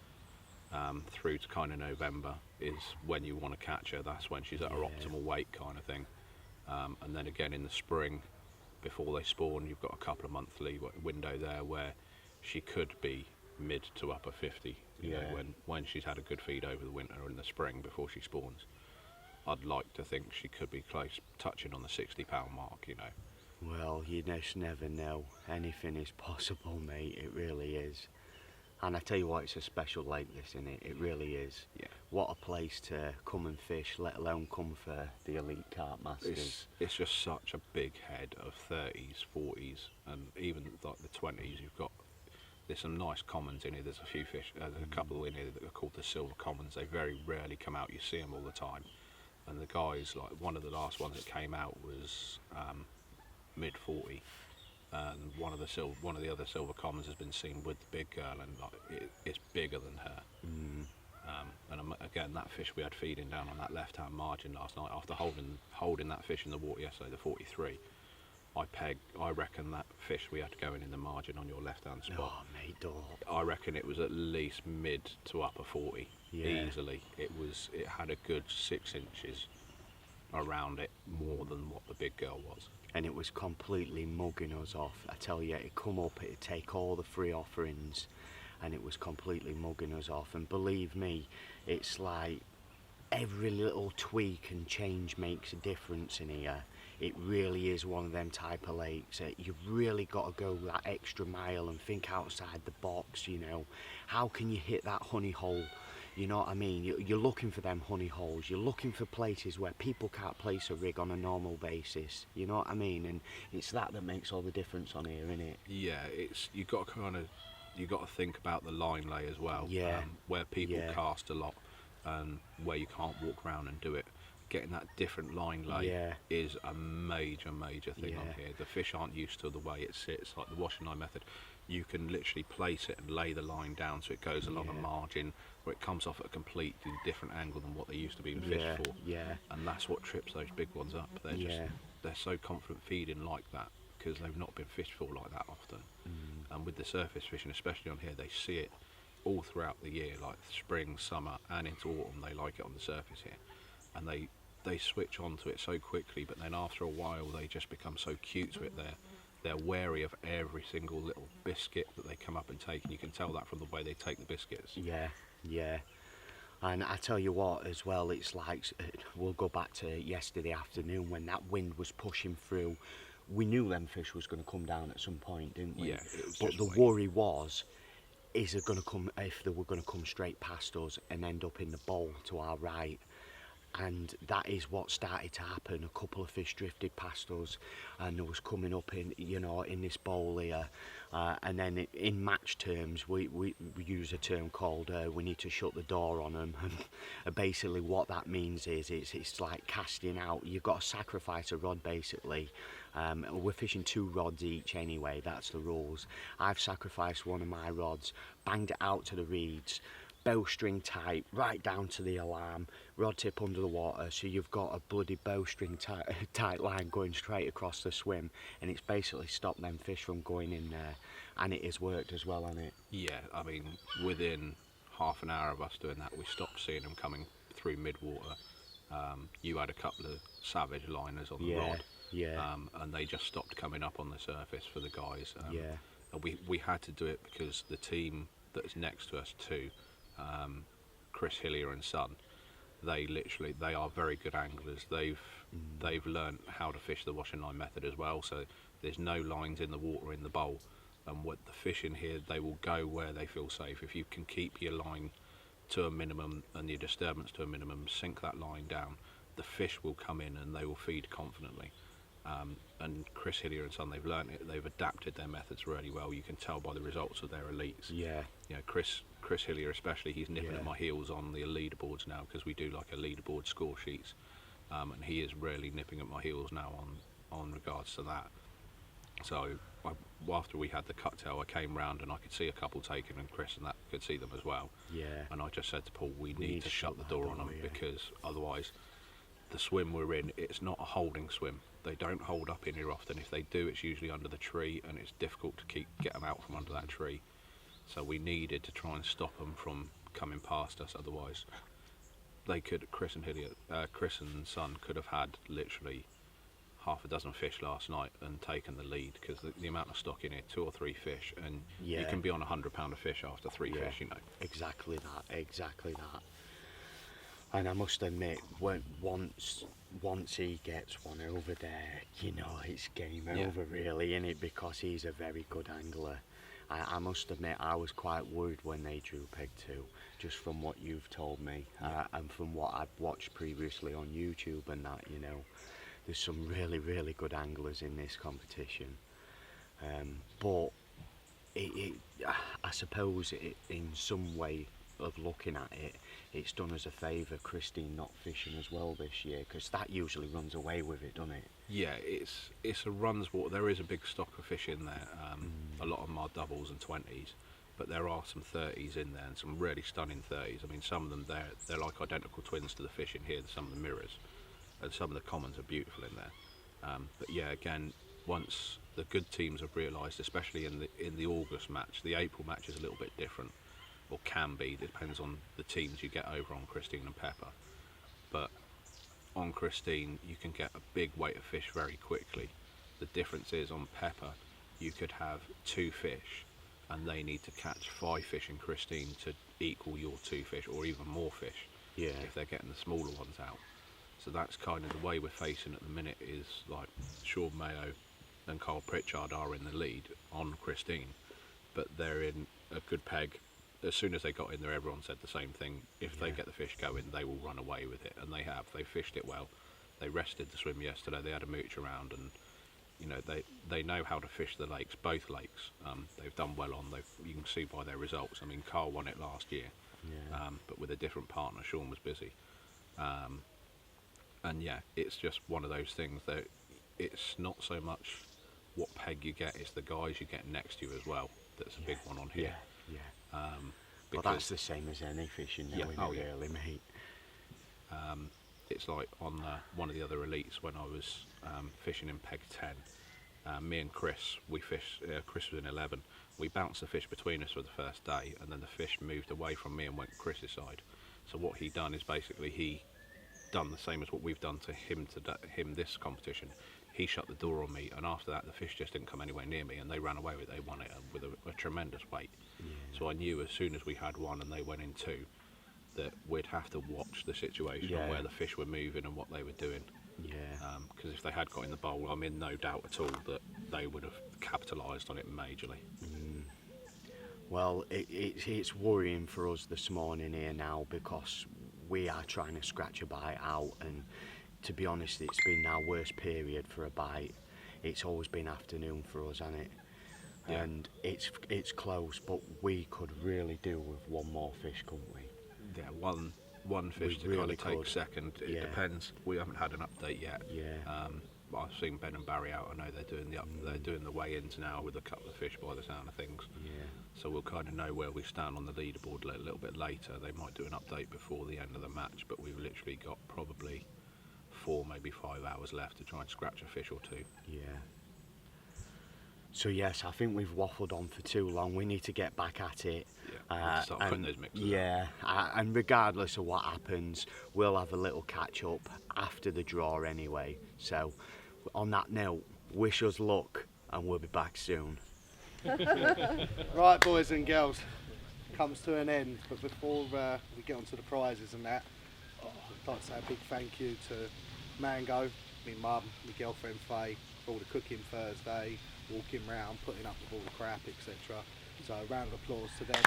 through to kind of November is when you want to catch her. That's when she's at her optimal weight kind of thing. And then again in the spring, before they spawn, you've got a couple of monthly window there where she could be mid to upper 50, you know, when she's had a good feed over the winter in the spring before she spawns. I'd like to think she could be close, touching on the 60-pound mark, you know. Well, you just never know. Anything is possible, mate. It really is. And I tell you what, it's a special lake, this, isn't it? It really is. Yeah. What a place to come and fish, let alone come for the elite carp masters. It's just such a big head of 30s, 40s, and even like the 20s. There's some nice commons in here. There's a few fish, there's a couple in here that are called the silver commons. They very rarely come out. You see them all the time. And the guys, like one of the last ones that came out was mid 40, and one of the other silver commons has been seen with the big girl, and like it's bigger than her. And again, that fish we had feeding down on that left-hand margin last night, after holding that fish in the water yesterday, the 43. I reckon that fish we had going in the margin on your left-hand spot. Oh, mate, don't. I reckon it was at least mid to upper 40. Yeah. Easily. It had a good 6 inches around it, more than what the big girl was. And it was completely mugging us off. I tell you, it'd come up, it'd take all the free offerings, and it was completely mugging us off. And believe me, it's like every little tweak and change makes a difference in here. It really is one of them type of lakes. You've really got to go that extra mile and think outside the box, you know. How can you hit that honey hole? You know what I mean? You're looking for them honey holes. You're looking for places where people can't place a rig on a normal basis. You know what I mean? And it's that makes all the difference on here, isn't it? Yeah, you got to think about the line lay as well. Yeah. Where people cast a lot, and where you can't walk around and do it. Getting that different line lay is a major thing on here. The fish aren't used to the way it sits, like the washing line method. You can literally place it and lay the line down so it goes along a margin, where it comes off at a completely different angle than what they used to be fished for. Yeah. And that's what trips those big ones up. They're so confident feeding like that because they've not been fished for like that often. And with the surface fishing, especially on here, they see it all throughout the year, like spring, summer, and into autumn. They like it on the surface here, and they switch onto it so quickly. But then after a while, they just become so cute to it. They're wary of every single little biscuit that they come up and take, and you can tell that from the way they take the biscuits. Yeah. And I tell you what, as well, it's like, we'll go back to yesterday afternoon when that wind was pushing through. We knew them fish was going to come down at some point, didn't we? Yeah. But the worry was, is it going to come, if they were going to come straight past us and end up in the bowl to our right. and that is what started to happen. A couple of fish drifted past us, and there was coming up in, you know, in this bowl here, and then in match terms we use a term called we need to shut the door on them. And basically what that means is it's like casting out. You've got to sacrifice a rod basically. We're fishing 2 rods each anyway, that's the rules. I've sacrificed one of my rods, banged it out to the reeds, bowstring tight right down to the alarm, rod tip under the water, so you've got a bloody bowstring tight line going straight across the swim, and it's basically stopped them fish from going in there, and it has worked as well, hasn't it? Yeah, I mean, within half an hour of us doing that, we stopped seeing them coming through mid-water. You had a couple of savage liners on the rod, and they just stopped coming up on the surface for the guys. And we had to do it because the team that's next to us too, Chris Hillier and Son, they are very good anglers. They've learned how to fish the washing line method as well, so there's no lines in the water in the bowl, and what the fish in here, they will go where they feel safe. If you can keep your line to a minimum and your disturbance to a minimum, sink that line down, the fish will come in and they will feed confidently. And Chris Hillier and Son, they've learned it, they've adapted their methods really well. You can tell by the results of their elites. Yeah. You know, Chris Hillier especially, he's nipping at my heels on the leaderboards now, because we do like a leaderboard score sheets, and he is really nipping at my heels now on regards to that. So after we had the cut tail, I came round and I could see a couple taken, and Chris and that could see them as well. Yeah. And I just said to Paul, we need to shut the door on them, because otherwise the swim we're in, it's not a holding swim. They don't hold up in here often. If they do, it's usually under the tree, and it's difficult to get them out from under that tree. So we needed to try and stop them from coming past us. Otherwise, they could. Chris and Son could have had literally half a dozen fish last night and taken the lead, because the amount of stock in here, 2 or 3 fish, and you can be on 100 pound of fish after 3 fish. You know. Exactly that. And I must admit, once he gets one over there, you know, it's game over really, innit? Because he's a very good angler. I must admit, I was quite worried when they drew peg 2, just from what you've told me, and from what I've watched previously on YouTube and that, you know. There's some really, really good anglers in this competition. But I suppose in some way of looking at it, it's done us a favour, Christine not fishing as well this year, because that usually runs away with it, doesn't it? Yeah, it's a runs water. There is a big stock of fish in there. A lot of them are doubles and 20s, but there are some 30s in there, and some really stunning 30s. I mean, some of them they're like identical twins to the fish in here. Some of the mirrors, and some of the commons are beautiful in there. But yeah, again, once the good teams have realised, especially in the August match, the April match is a little bit different, or can be. It depends on the teams you get over on Christine and Pepper. But on Christine, you can get a big weight of fish very quickly. The difference is on Pepper, you could have 2 fish, and they need to catch 5 fish in Christine to equal your 2 fish, or even more fish. If they're getting the smaller ones out. So that's kind of the way we're facing at the minute, is like Sean Mayo and Carl Pritchard are in the lead on Christine, but they're in a good peg. As soon as they got in there, everyone said the same thing. If they get the fish going, they will run away with it, and they have. They fished it well. They rested the swim yesterday. They had a mooch around, and you know they know how to fish the lakes, both lakes. They've done well on. You can see by their results. I mean, Carl won it last year, but with a different partner. Sean was busy, and yeah, it's just one of those things that it's not so much what peg you get; it's the guys you get next to you as well. That's a big one on here. But that's the same as any fishing now, really, mate. It's like on one of the other elites when I was fishing in peg 10, me and Chris, we fished, Chris was in 11, we bounced the fish between us for the first day, and then the fish moved away from me and went Chris's side. So what he done is basically he done the same as what we've done to him this competition. He shut the door on me, and after that the fish just didn't come anywhere near me, and they ran away with it. They won it with a tremendous weight. So I knew as soon as we had one and they went in 2 that we'd have to watch the situation on where the fish were moving and what they were doing. Because if they had got in the bowl, I'm in no doubt at all that they would have capitalised on it majorly. Well, it's worrying for us this morning here now, because we are trying to scratch a bite out, and to be honest, it's been our worst period for a bite. It's always been afternoon for us, hasn't it? Yeah. And it's close, but we could really do with one more fish, couldn't we? Yeah, one fish to really kind of take could. second. It Yeah. depends. We haven't had an update yet. Yeah. I've seen Ben and Barry out. I know they're doing they're doing the weigh-ins now with a couple of fish by the sound of things. Yeah. So we'll kind of know where we stand on the leaderboard a little bit later. They might do an update before the end of the match, but we've literally got probably 4, maybe 5 hours left to try and scratch a fish or two. Yeah. So yes, I think we've waffled on for too long. We need to get back at it. Yeah, start putting those mixes yeah, and regardless of what happens, we'll have a little catch up after the draw anyway. So on that note, wish us luck, and we'll be back soon. Right, boys and girls, comes to an end. But before we get onto the prizes and that, I'd like to say a big thank you to Mango, my mum, my girlfriend Faye, for all the cooking Thursday, walking round, putting up with all the crap, etc. So a round of applause to them.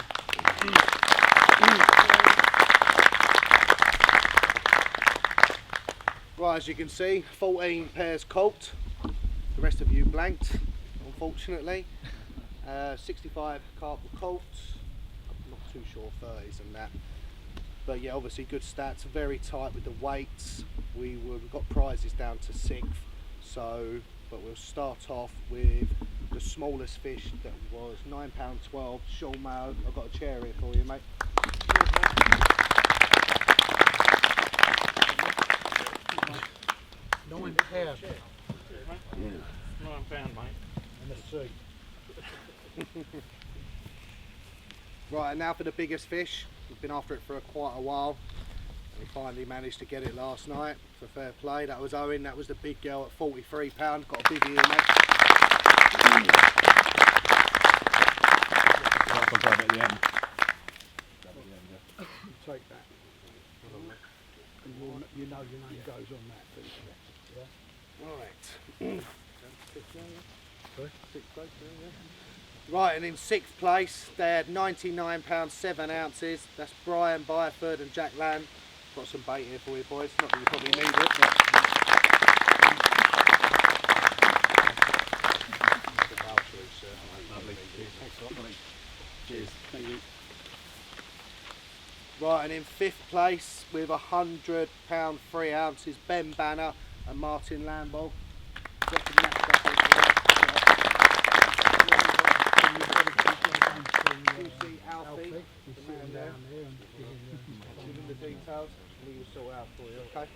Right, as you can see, 14 pairs caught. The rest of you blanked, unfortunately. 65 carp were caught. I'm not too sure 30s and that. But yeah, obviously good stats, very tight with the weights. We've got prizes down to 6th. So, but we'll start off with the smallest fish that was £9.12. Sean Mayo, I've got a chair here for you, mate. £9. Yeah. £9, mate. And a suit. Right, and now for the biggest fish. We've been after it for quite a while. We finally managed to get it last night for fair play. That was Owen, that was the big girl at £43. Got a big ear, mate. Take that. And you know your name goes on that. Yeah? Right. Right, and in 6th place, they had £99 7 ounces. That's Brian Byford and Jack Land. Got some bait here for you boys. Not that you probably need it, but Lovely. Thanks a lot, mate. cheers. Thank you. Right, and in 5th place with £100 3 ounces, Ben Banner and Martin Lambo. You see Alfie, the man there, giving the details, and he will sort out for you, okay?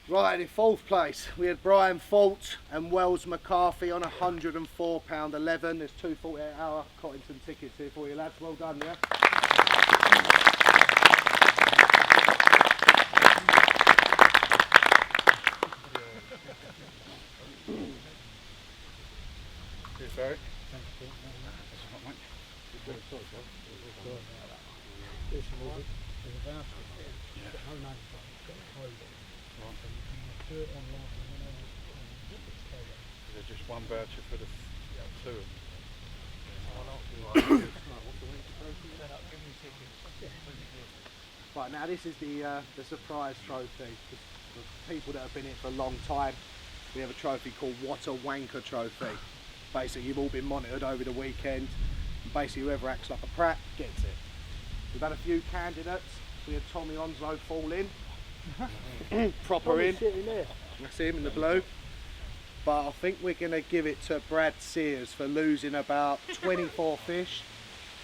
Right, in 4th place, we had Brian Fault and Wells McCarthy on £104.11. There's 2 48-hour Cottington tickets here for you, lads. Well done, yeah? Cheers, Barry. There's just one voucher for the 2 of them. Right, now this is the surprise trophy. For people that have been here for a long time, we have a trophy called What a Wanker Trophy. Basically, you've all been monitored over the weekend. And basically, whoever acts like a prat gets it. We've had a few candidates. We had Tommy Onslow fall in. Proper in. That's him in the blue. But I think we're going to give it to Brad Sears for losing about 24 fish.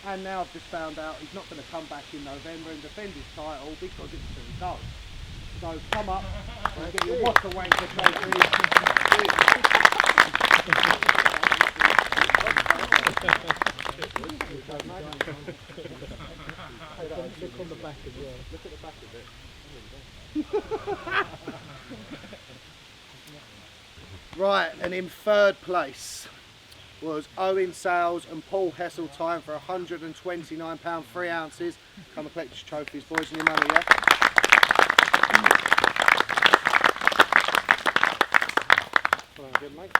And now I've just found out he's not going to come back in November and defend his title because it's too cold. So come up and get your What a Wanker trophy. Look on the back as well. Look at the back of it. Right, and in 3rd place was Owen Sales and Paul Heseltine for £129 3 ounces. Come and collect your trophies, boys, and your money, yeah? Well done, good, mate.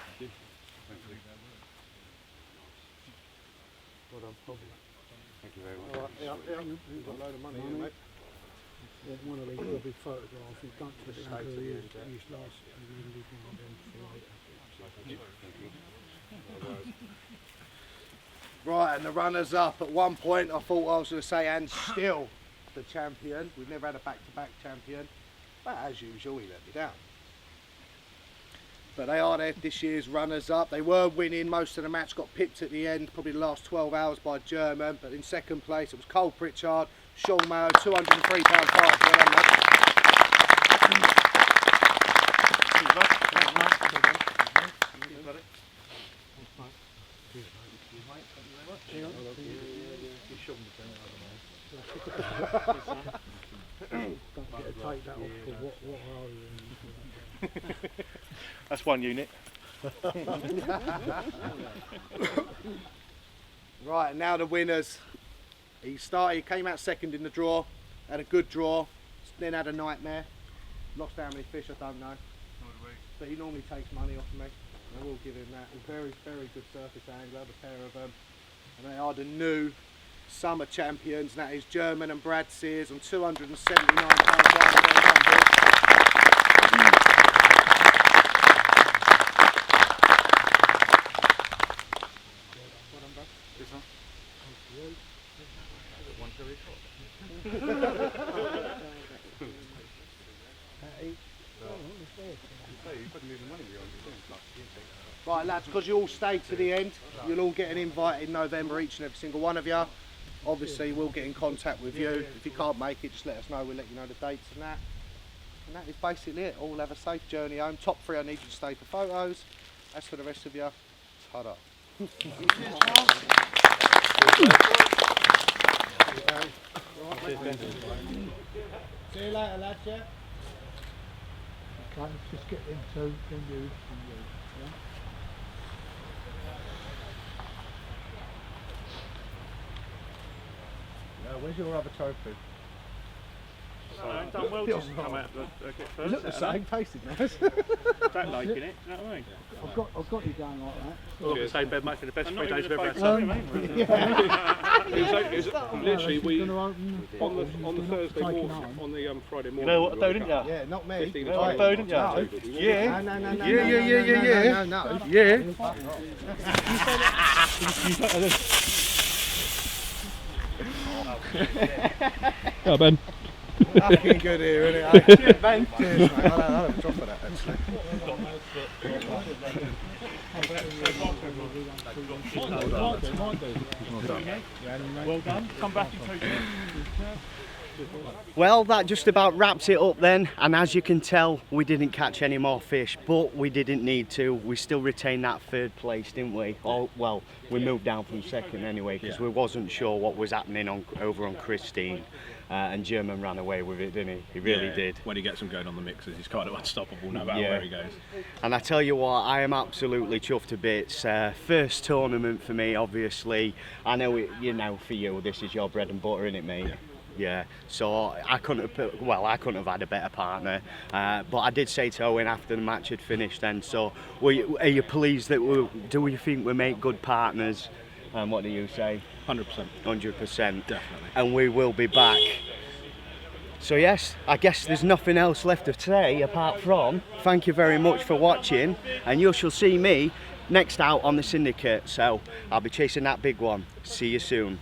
Well done, Paul. Thank you very much. All right, yeah, you've got a load of money here, mate. one of these big photographs. He's done to it down who he is last, and then we can have him for later. Right, and the runners up. At one point, I thought I was going to say, and still the champion. We've never had a back-to-back champion, but as usual, he let me down. But they are this year's runners-up. They were winning most of the match, got pipped at the end, probably the last 12 hours by German. But in second place, it was Cole Pritchard, Sean Mayo, £203 prize. Don't get to take that off for what are you? That's one unit. Right, and now the winners. He came out second in the draw, had a good draw, then had a nightmare. Lost how many fish, I don't know. But he normally takes money off me. I will give him that. A very, very good surface angler, the pair of them. And they are the new summer champions, and that is German and Brad Sears on £279. Right lads, because you all stayed to the end, you'll all get an invite in November, each and every single one of you. Obviously we'll get in contact with you. If you can't make it, just let us know, we'll let you know the dates and that. And that is basically it. All have a safe journey home. Top 3 I need you to stay for photos. As for the rest of you, ta-da. See you later, lads, yeah? Okay, let's just get them two, then you, yeah? Where's your other trophy? Done well just to come out the get first. You look the same, tasted nice. Don't like it, you know what I mean? I've got you going like that. Well, the same bed match in the best 3 days we've ever had. It was literally we on the Thursday morning, on the Friday morning. You know what I do, didn't you? Yeah, not me. You know what I do, didn't you? Yeah. No. Yeah. Oh, Ben. Fucking good here, isn't it? Cheers, Ben. Cheers, mate. I'll have a drop of that, actually. Well done. Come back in 2 years. Well, that just about wraps it up then, and as you can tell, we didn't catch any more fish, but we didn't need to. We still retained that 3rd place, didn't we? Oh, well, we moved down from 2nd anyway, because we wasn't sure what was happening over on Christine, and German ran away with it, didn't he? He really did. When he gets him going on the mixers, he's kind of unstoppable no matter where he goes. And I tell you what, I am absolutely chuffed to bits. First tournament for me, obviously. I know, for you, this is your bread and butter, innit, mate? Yeah, so I couldn't have had a better partner, but I did say to Owen after the match had finished then, so are you pleased that do you think we make good partners? What do you say? 100%. 100%. Definitely. And we will be back. So yes, I guess there's nothing else left to say apart from thank you very much for watching, and you shall see me next out on the syndicate, so I'll be chasing that big one. See you soon.